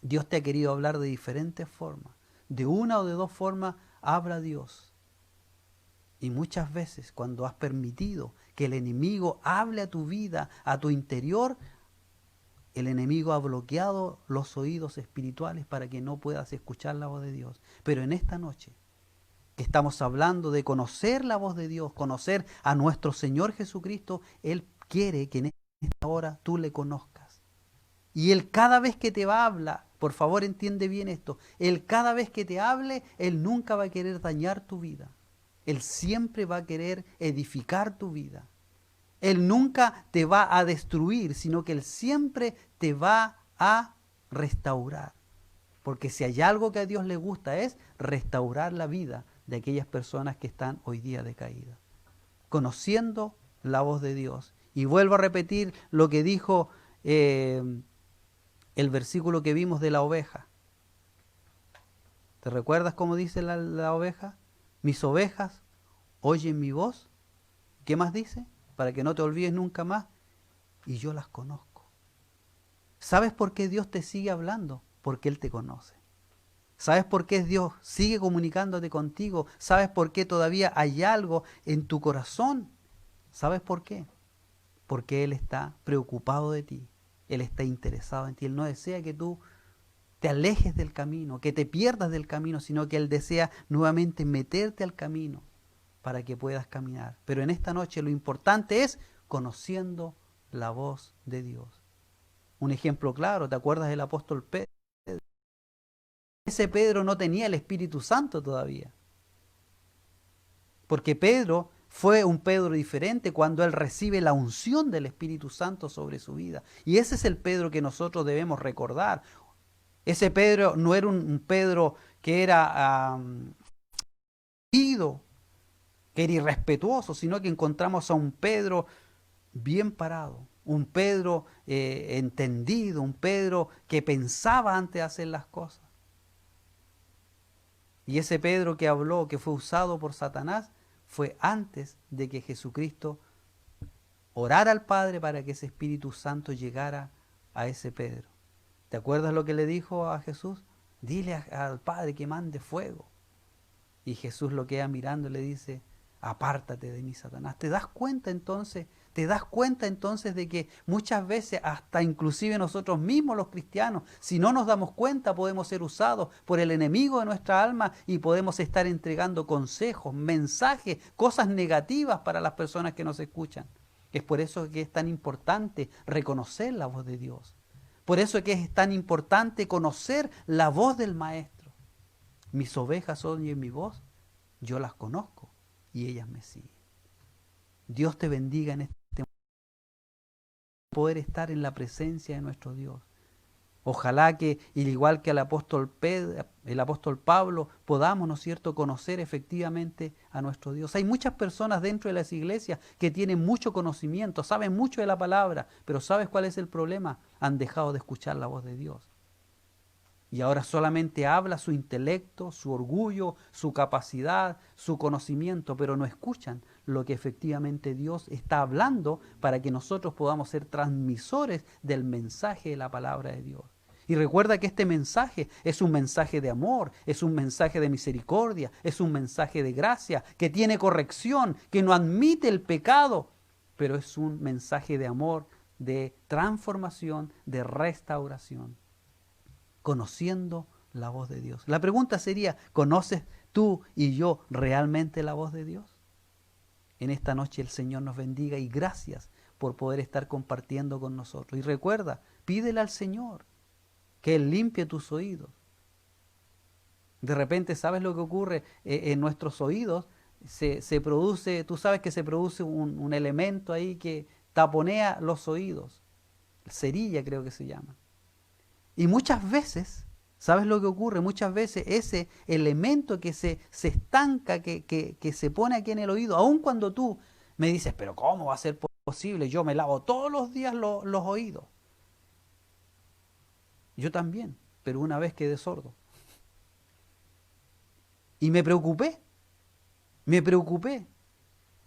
Dios te ha querido hablar de diferentes formas. De una o de dos formas habla Dios. Y muchas veces cuando has permitido que el enemigo hable a tu vida, a tu interior, el enemigo ha bloqueado los oídos espirituales para que no puedas escuchar la voz de Dios. Pero en esta noche, que estamos hablando de conocer la voz de Dios, conocer a nuestro Señor Jesucristo, Él quiere que en esta hora tú le conozcas. Y Él cada vez que te va a hablar, por favor entiende bien esto, Él cada vez que te hable, Él nunca va a querer dañar tu vida. Él siempre va a querer edificar tu vida. Él nunca te va a destruir, sino que Él siempre te va a restaurar. Porque si hay algo que a Dios le gusta es restaurar la vida de aquellas personas que están hoy día decaídas. Conociendo la voz de Dios. Y vuelvo a repetir lo que dijo el versículo que vimos de la oveja. ¿Te recuerdas cómo dice la oveja? Mis ovejas oyen mi voz. ¿Qué más dice? Para que no te olvides nunca más. Y yo las conozco. ¿Sabes por qué Dios te sigue hablando? Porque Él te conoce. ¿Sabes por qué Dios sigue comunicándote contigo? ¿Sabes por qué todavía hay algo en tu corazón? ¿Sabes por qué? Porque Él está preocupado de ti. Él está interesado en ti. Él no desea que tú te alejes del camino, que te pierdas del camino, sino que Él desea nuevamente meterte al camino para que puedas caminar. Pero en esta noche lo importante es conociendo la voz de Dios. Un ejemplo claro, ¿te acuerdas del apóstol Pedro? Ese Pedro no tenía el Espíritu Santo todavía. Porque Pedro fue un Pedro diferente cuando él recibe la unción del Espíritu Santo sobre su vida. Y ese es el Pedro que nosotros debemos recordar. Ese Pedro no era un Pedro que era que era irrespetuoso, sino que encontramos a un Pedro bien parado, un Pedro entendido, un Pedro que pensaba antes de hacer las cosas. Y ese Pedro que habló, que fue usado por Satanás, fue antes de que Jesucristo orara al Padre para que ese Espíritu Santo llegara a ese Pedro. ¿Te acuerdas lo que le dijo a Jesús? Dile al Padre que mande fuego. Y Jesús lo queda mirando y le dice, apártate de mí, Satanás. ¿Te das cuenta entonces? ¿Te das cuenta entonces de que muchas veces, hasta inclusive nosotros mismos los cristianos, si no nos damos cuenta, podemos ser usados por el enemigo de nuestra alma y podemos estar entregando consejos, mensajes, cosas negativas para las personas que nos escuchan? Es por eso que es tan importante reconocer la voz de Dios. Por eso es que es tan importante conocer la voz del Maestro. Mis ovejas oyen mi voz, yo las conozco y ellas me siguen. Dios te bendiga en este momento, poder estar en la presencia de nuestro Dios. Ojalá que, igual que el apóstol Pablo, podamos, ¿no es cierto?, conocer efectivamente a nuestro Dios. Hay muchas personas dentro de las iglesias que tienen mucho conocimiento, saben mucho de la palabra, pero ¿sabes cuál es el problema? Han dejado de escuchar la voz de Dios. Y ahora solamente habla su intelecto, su orgullo, su capacidad, su conocimiento, pero no escuchan lo que efectivamente Dios está hablando para que nosotros podamos ser transmisores del mensaje de la palabra de Dios. Y recuerda que este mensaje es un mensaje de amor, es un mensaje de misericordia, es un mensaje de gracia, que tiene corrección, que no admite el pecado, pero es un mensaje de amor, de transformación, de restauración. Conociendo la voz de Dios. La pregunta sería, ¿conoces tú y yo realmente la voz de Dios? En esta noche el Señor nos bendiga y gracias por poder estar compartiendo con nosotros. Y recuerda, pídele al Señor que Él limpie tus oídos. De repente, ¿sabes lo que ocurre? En nuestros oídos se produce, tú sabes que se produce un elemento ahí que taponea los oídos. Cerilla creo que se llama. Y muchas veces, ¿sabes lo que ocurre? Muchas veces ese elemento que se estanca, que se pone aquí en el oído, aun cuando tú me dices, pero ¿cómo va a ser posible? Yo me lavo todos los días los oídos. Yo también, pero una vez quedé sordo. Y me preocupé.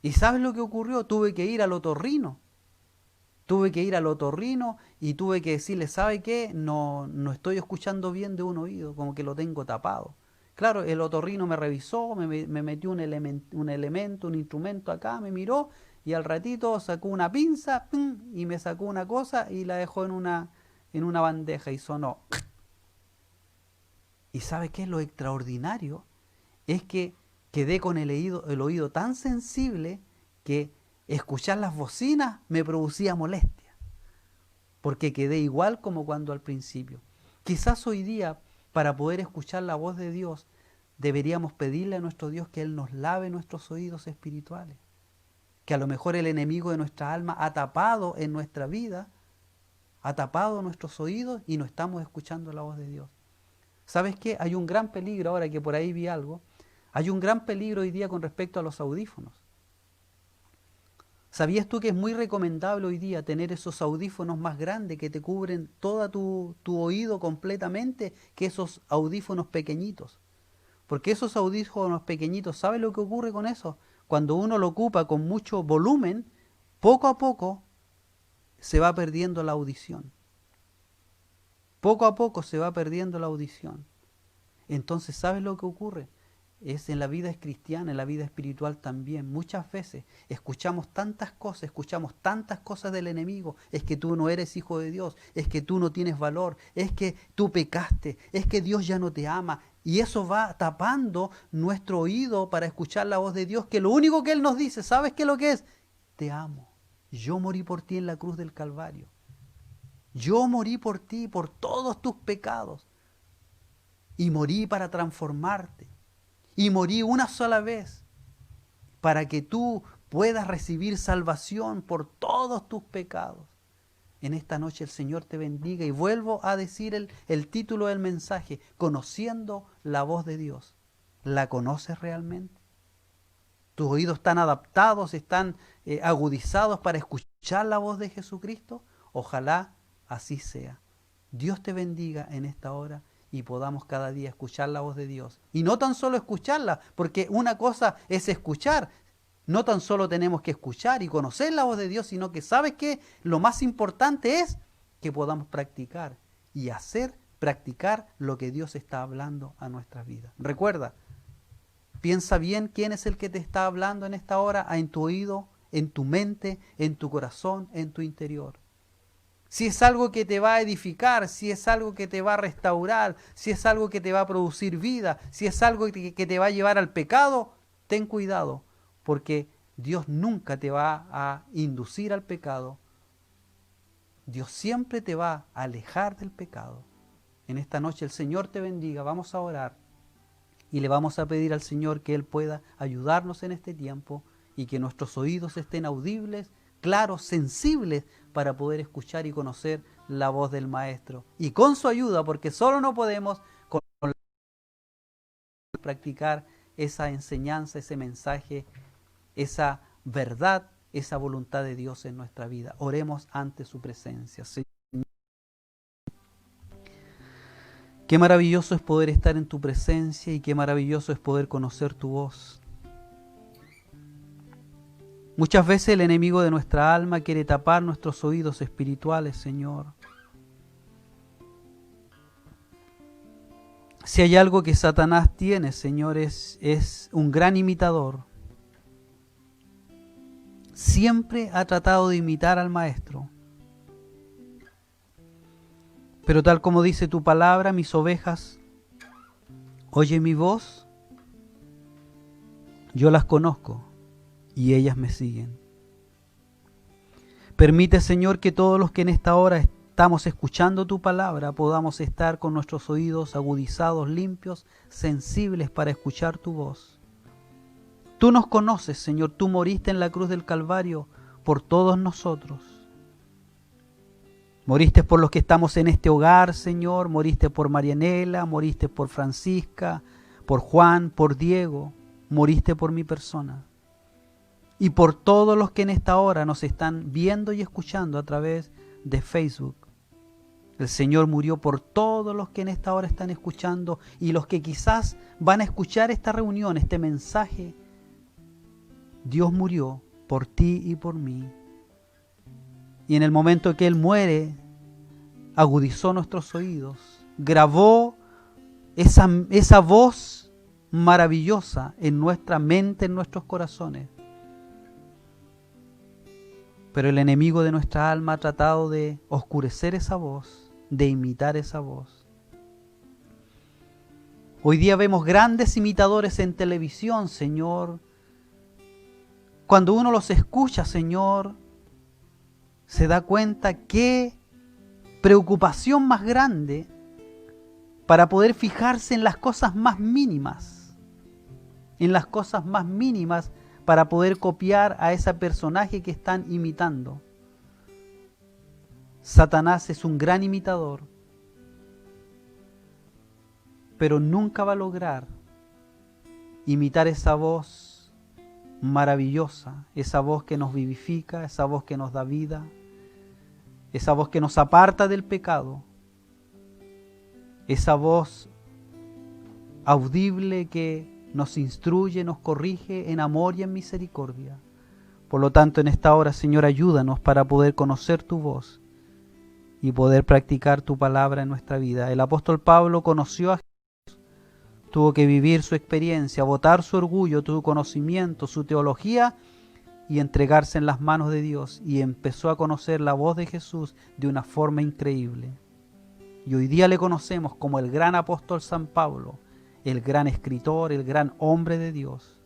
¿Y sabes lo que ocurrió? Tuve que ir al otorrino. Y tuve que decirle, ¿sabe qué? No estoy escuchando bien de un oído, como que lo tengo tapado. Claro, el otorrino me revisó, me metió un instrumento acá, me miró y al ratito sacó una pinza y me sacó una cosa y la dejó en una bandeja y sonó. ¿Y sabe qué es lo extraordinario? Es que quedé con el oído tan sensible que escuchar las bocinas me producía molestia, porque quedé igual como cuando al principio. Quizás hoy día, para poder escuchar la voz de Dios, deberíamos pedirle a nuestro Dios que Él nos lave nuestros oídos espirituales, que a lo mejor el enemigo de nuestra alma ha tapado en nuestra vida, ha tapado nuestros oídos y no estamos escuchando la voz de Dios. ¿Sabes qué? Hay un gran peligro, ahora que por ahí vi algo, hay un gran peligro hoy día con respecto a los audífonos. ¿Sabías tú que es muy recomendable hoy día tener esos audífonos más grandes que te cubren todo tu oído completamente que esos audífonos pequeñitos? Porque esos audífonos pequeñitos, ¿sabes lo que ocurre con eso? Cuando uno lo ocupa con mucho volumen, poco a poco se va perdiendo la audición. Poco a poco se va perdiendo la audición. Entonces, ¿sabes lo que ocurre? Es en la vida cristiana, en la vida espiritual también. Muchas veces escuchamos tantas cosas del enemigo. Es que tú no eres hijo de Dios, es que tú no tienes valor, es que tú pecaste, es que Dios ya no te ama. Y eso va tapando nuestro oído para escuchar la voz de Dios, que lo único que Él nos dice, ¿sabes qué es lo que es? Te amo. Yo morí por ti en la cruz del Calvario. Yo morí por ti, por todos tus pecados. Y morí para transformarte. Y morí una sola vez para que tú puedas recibir salvación por todos tus pecados. En esta noche el Señor te bendiga y vuelvo a decir el título del mensaje, conociendo la voz de Dios. ¿La conoces realmente? ¿Tus oídos están adaptados, están agudizados para escuchar la voz de Jesucristo? Ojalá así sea. Dios te bendiga en esta hora y podamos cada día escuchar la voz de Dios. Y no tan solo escucharla, porque una cosa es escuchar. No tan solo tenemos que escuchar y conocer la voz de Dios, sino que ¿sabes qué? Lo más importante es que podamos practicar y practicar lo que Dios está hablando a nuestras vidas. Recuerda, piensa bien quién es el que te está hablando en esta hora, en tu oído, en tu mente, en tu corazón, en tu interior. Si es algo que te va a edificar, si es algo que te va a restaurar, si es algo que te va a producir vida, si es algo que te va a llevar al pecado, ten cuidado, porque Dios nunca te va a inducir al pecado. Dios siempre te va a alejar del pecado. En esta noche el Señor te bendiga, vamos a orar y le vamos a pedir al Señor que Él pueda ayudarnos en este tiempo y que nuestros oídos estén audibles, claros, sensibles, para poder escuchar y conocer la voz del Maestro. Y con su ayuda, porque solo no podemos practicar esa enseñanza, ese mensaje, esa verdad, esa voluntad de Dios en nuestra vida. Oremos ante su presencia. Señor, qué maravilloso es poder estar en tu presencia y qué maravilloso es poder conocer tu voz. Muchas veces el enemigo de nuestra alma quiere tapar nuestros oídos espirituales, Señor. Si hay algo que Satanás tiene, Señor, es un gran imitador. Siempre ha tratado de imitar al Maestro. Pero tal como dice tu palabra, mis ovejas oyen mi voz, yo las conozco y ellas me siguen. Permite, Señor, que todos los que en esta hora estamos escuchando tu palabra podamos estar con nuestros oídos agudizados, limpios, sensibles para escuchar tu voz. Tú nos conoces, Señor, tú moriste en la cruz del Calvario por todos nosotros. Moriste por los que estamos en este hogar, Señor, moriste por Marianela, moriste por Francisca, por Juan, por Diego, moriste por mi persona. Y por todos los que en esta hora nos están viendo y escuchando a través de Facebook. El Señor murió por todos los que en esta hora están escuchando y los que quizás van a escuchar esta reunión, este mensaje. Dios murió por ti y por mí. Y en el momento que Él muere, agudizó nuestros oídos, grabó esa voz maravillosa en nuestra mente, en nuestros corazones. Pero el enemigo de nuestra alma ha tratado de oscurecer esa voz, de imitar esa voz. Hoy día vemos grandes imitadores en televisión, Señor. Cuando uno los escucha, Señor, se da cuenta qué preocupación más grande para poder fijarse en las cosas más mínimas, para poder copiar a ese personaje que están imitando. Satanás es un gran imitador, pero nunca va a lograr imitar esa voz maravillosa, esa voz que nos vivifica, esa voz que nos da vida, esa voz que nos aparta del pecado, esa voz audible que nos instruye, nos corrige en amor y en misericordia. Por lo tanto, en esta hora, Señor, ayúdanos para poder conocer tu voz y poder practicar tu palabra en nuestra vida. El apóstol Pablo conoció a Jesús, tuvo que vivir su experiencia, botar su orgullo, su conocimiento, su teología y entregarse en las manos de Dios, y empezó a conocer la voz de Jesús de una forma increíble. Y hoy día le conocemos como el gran apóstol San Pablo, el gran escritor, el gran hombre de Dios.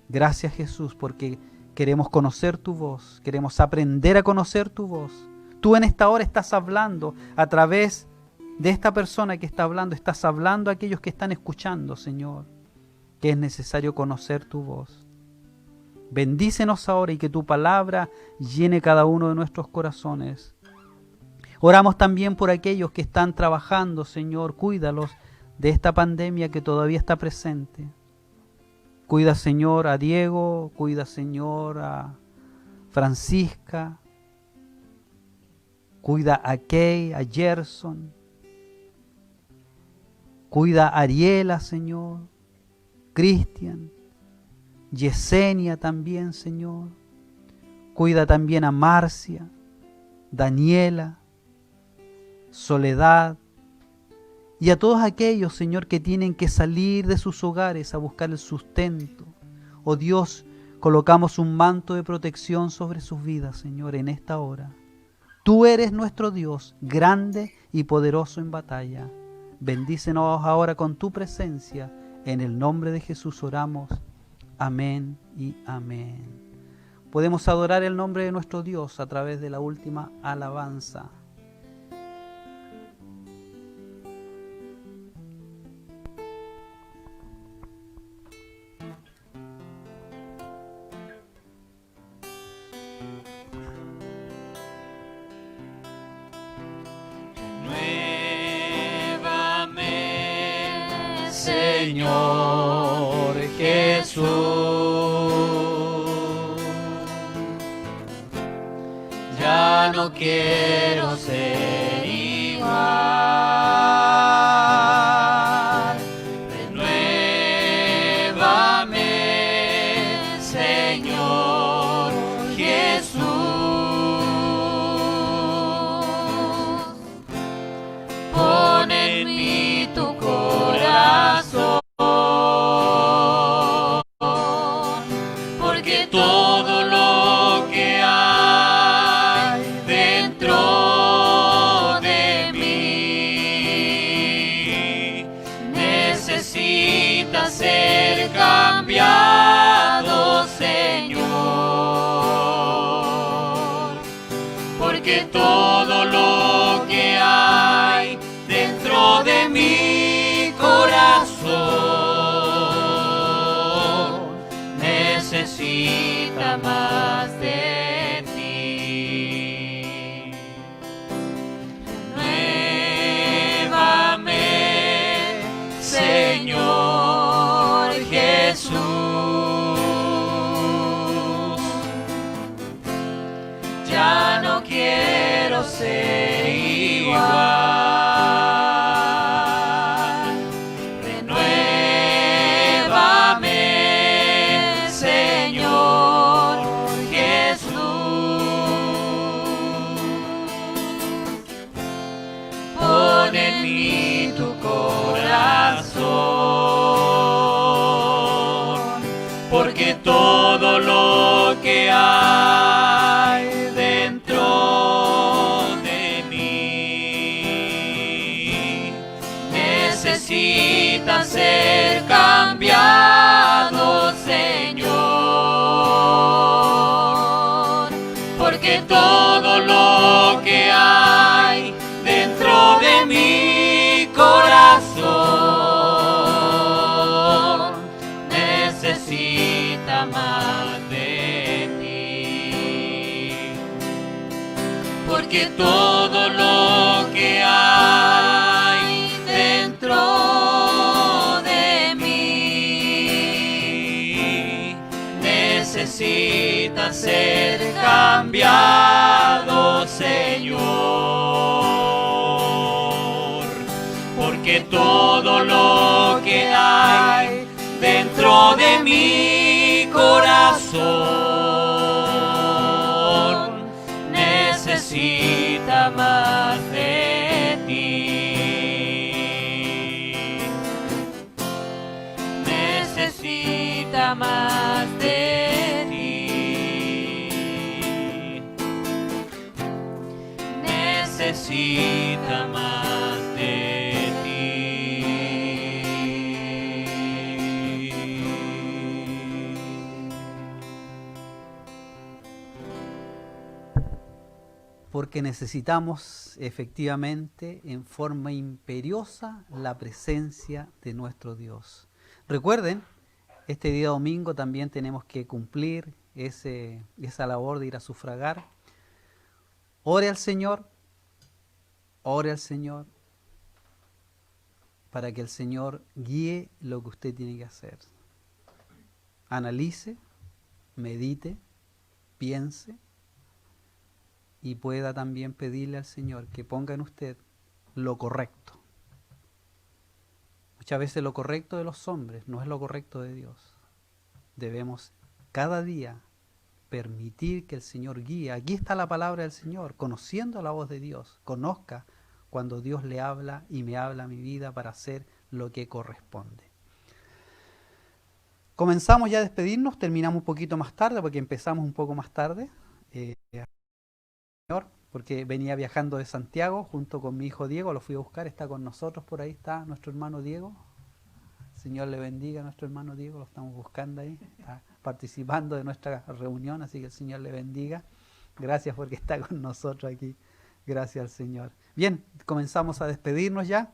Gracias, Jesús, porque queremos conocer tu voz, queremos aprender a conocer tu voz. Tú en esta hora estás hablando a través de esta persona que está hablando, estás hablando a aquellos que están escuchando, Señor, que es necesario conocer tu voz. Bendícenos ahora y que tu palabra llene cada uno de nuestros corazones. Oramos también por aquellos que están trabajando, Señor, cuídalos de esta pandemia que todavía está presente. Cuida, Señor, a Diego, cuida, Señor, a Francisca, cuida a Kay, a Gerson, cuida a Ariela, Señor, Cristian, Yesenia también, Señor. Cuida también a Marcia, Daniela, Soledad y a todos aquellos, Señor, que tienen que salir de sus hogares a buscar el sustento. Oh Dios, colocamos un manto de protección sobre sus vidas, Señor, en esta hora. Tú eres nuestro Dios, grande y poderoso en batalla. Bendícenos ahora con tu presencia. En el nombre de Jesús oramos. Amén y amén. Podemos adorar el nombre de nuestro Dios a través de la última alabanza. Nuévame, Señor Jesús, ya no quiero ser igual. Renuévame, Señor Jesús, pon en mí tu corazón, porque todo lo que hay dentro de mí necesita ser cambiado, Señor, porque todo lo que hay dentro de mi corazón necesita más de ti. Renuévame, Señor Jesús, ya no quiero ser porque todo lo que hay dentro de mí necesita ser cambiado, Señor, porque todo lo que hay dentro de mi corazón necesita más de ti, porque todo lo que hay dentro de mí necesita ser cambiado, Señor, porque todo lo que hay dentro de mi corazón necesita más de ti, necesita más de ti, necesita más de ti. Porque necesitamos efectivamente en forma imperiosa la presencia de nuestro Dios. Recuerden, este día domingo también tenemos que cumplir esa labor de ir a sufragar. Ore al Señor para que el Señor guíe lo que usted tiene que hacer. Analice, medite, piense y pueda también pedirle al Señor que ponga en usted lo correcto. Muchas veces lo correcto de los hombres no es lo correcto de Dios. Debemos cada día permitir que el Señor guíe. Aquí está la palabra del Señor, conociendo la voz de Dios. Conozca cuando Dios le habla y me habla a mi vida para hacer lo que corresponde. Comenzamos ya a despedirnos, terminamos un poquito más tarde porque empezamos un poco más tarde. Porque venía viajando de Santiago junto con mi hijo Diego, lo fui a buscar, está con nosotros, por ahí está nuestro hermano Diego. Señor le bendiga a nuestro hermano Diego, lo estamos buscando ahí, está participando de nuestra reunión, así que el Señor le bendiga. Gracias porque está con nosotros aquí, gracias al Señor. Bien, comenzamos a despedirnos ya.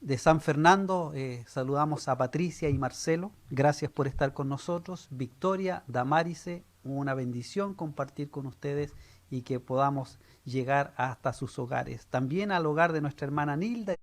De San Fernando saludamos a Patricia y Marcelo, gracias por estar con nosotros. Victoria, Damarice, una bendición compartir con ustedes y que podamos llegar hasta sus hogares. También al hogar de nuestra hermana Nilda.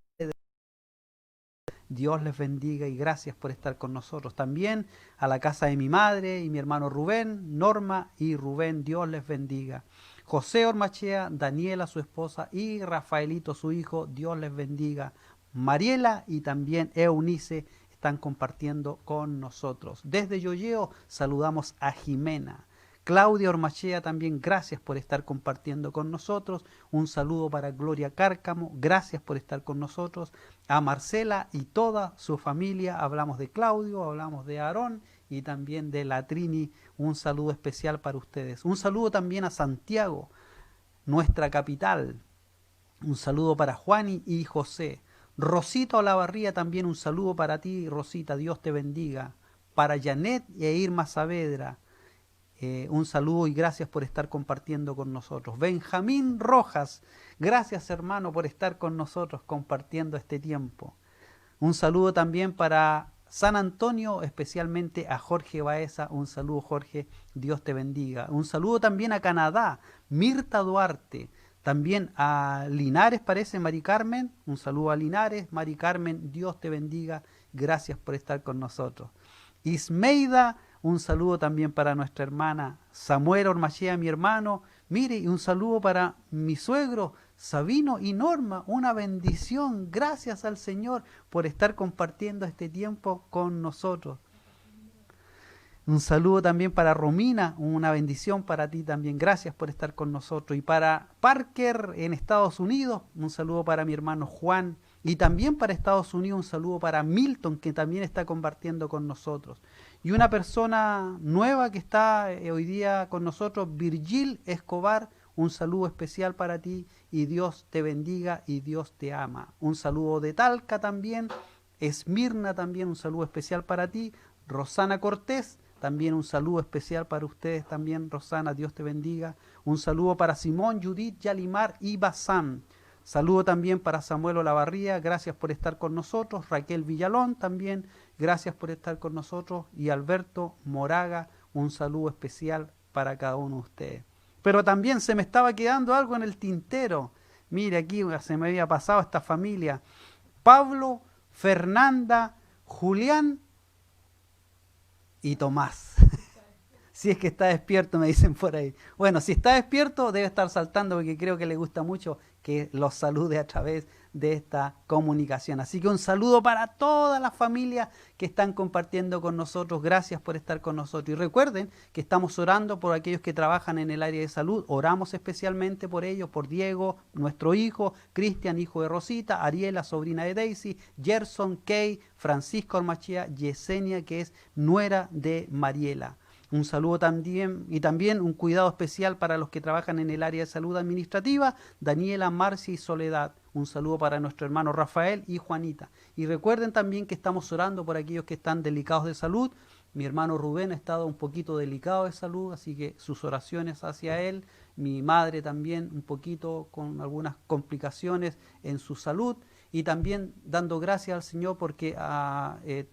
Dios les bendiga y gracias por estar con nosotros. También a la casa de mi madre y mi hermano Rubén, Norma y Rubén, Dios les bendiga. José Ormachea, Daniela su esposa y Rafaelito su hijo, Dios les bendiga. Mariela y también Eunice están compartiendo con nosotros. Desde Yoyeo saludamos a Jimena. Claudia Ormachea también, gracias por estar compartiendo con nosotros. Un saludo para Gloria Cárcamo, gracias por estar con nosotros. A Marcela y toda su familia, hablamos de Claudio, hablamos de Aarón y también de la Trini. Un saludo especial para ustedes. Un saludo también a Santiago, nuestra capital. Un saludo para Juani y José. Rosita Olavarría, también un saludo para ti, Rosita, Dios te bendiga. Para Janet e Irma Saavedra. Un saludo y gracias por estar compartiendo con nosotros. Benjamín Rojas, gracias hermano por estar con nosotros compartiendo este tiempo. Un saludo también para San Antonio, especialmente a Jorge Baeza. Un saludo Jorge, Dios te bendiga. Un saludo también a Canadá, Mirta Duarte. También a Linares, parece, Mari Carmen. Un saludo a Linares, Mari Carmen, Dios te bendiga. Gracias por estar con nosotros. Ismeida, un saludo también para nuestra hermana Samuel Ormachea, mi hermano. Mire, y un saludo para mi suegro Sabino y Norma. Una bendición. Gracias al Señor por estar compartiendo este tiempo con nosotros. Un saludo también para Romina, una bendición para ti también. Gracias por estar con nosotros. Y para Parker en Estados Unidos, un saludo para mi hermano Juan Y también para Estados Unidos un saludo para Milton, que también está compartiendo con nosotros. Y una persona nueva que está hoy día con nosotros, Virgil Escobar, un saludo especial para ti y Dios te bendiga y Dios te ama. Un saludo de Talca también, Esmirna también, un saludo especial para ti. Rosana Cortés, también un saludo especial para ustedes también, Rosana, Dios te bendiga. Un saludo para Simón, Judith, Yalimar y Basam. Saludo también para Samuel Olavarría, gracias por estar con nosotros. Raquel Villalón también, gracias por estar con nosotros. Y Alberto Moraga, un saludo especial para cada uno de ustedes. Pero también se me estaba quedando algo en el tintero. Mire, aquí se me había pasado esta familia. Pablo, Fernanda, Julián y Tomás. Si es que está despierto, me dicen por ahí. Bueno, si está despierto, debe estar saltando porque creo que le gusta mucho que los salude a través de esta comunicación. Así que un saludo para todas las familias que están compartiendo con nosotros. Gracias por estar con nosotros. Y recuerden que estamos orando por aquellos que trabajan en el área de salud. Oramos especialmente por ellos, por Diego, nuestro hijo, Cristian, hijo de Rosita, Ariela, sobrina de Daisy, Gerson, Kay, Francisco Ormachía, Yesenia, que es nuera de Mariela. Un saludo también y también un cuidado especial para los que trabajan en el área de salud administrativa, Daniela, Marcia y Soledad. Un saludo para nuestro hermano Rafael y Juanita. Y recuerden también que estamos orando por aquellos que están delicados de salud. Mi hermano Rubén ha estado un poquito delicado de salud, así que sus oraciones hacia él. Mi madre también un poquito con algunas complicaciones en su salud. Y también dando gracias al Señor porque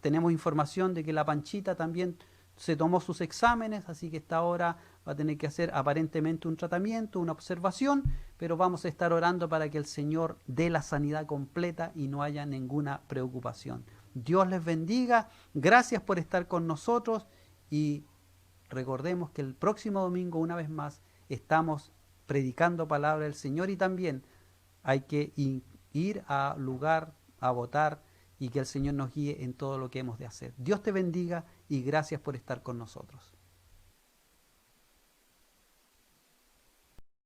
tenemos información de que la Panchita también se tomó sus exámenes, así que esta ahora va a tener que hacer aparentemente un tratamiento, una observación, pero vamos a estar orando para que el Señor dé la sanidad completa y no haya ninguna preocupación. Dios les bendiga, gracias por estar con nosotros y recordemos que el próximo domingo, una vez más, estamos predicando palabra del Señor y también hay que ir al lugar a votar y que el Señor nos guíe en todo lo que hemos de hacer. Dios te bendiga y gracias por estar con nosotros.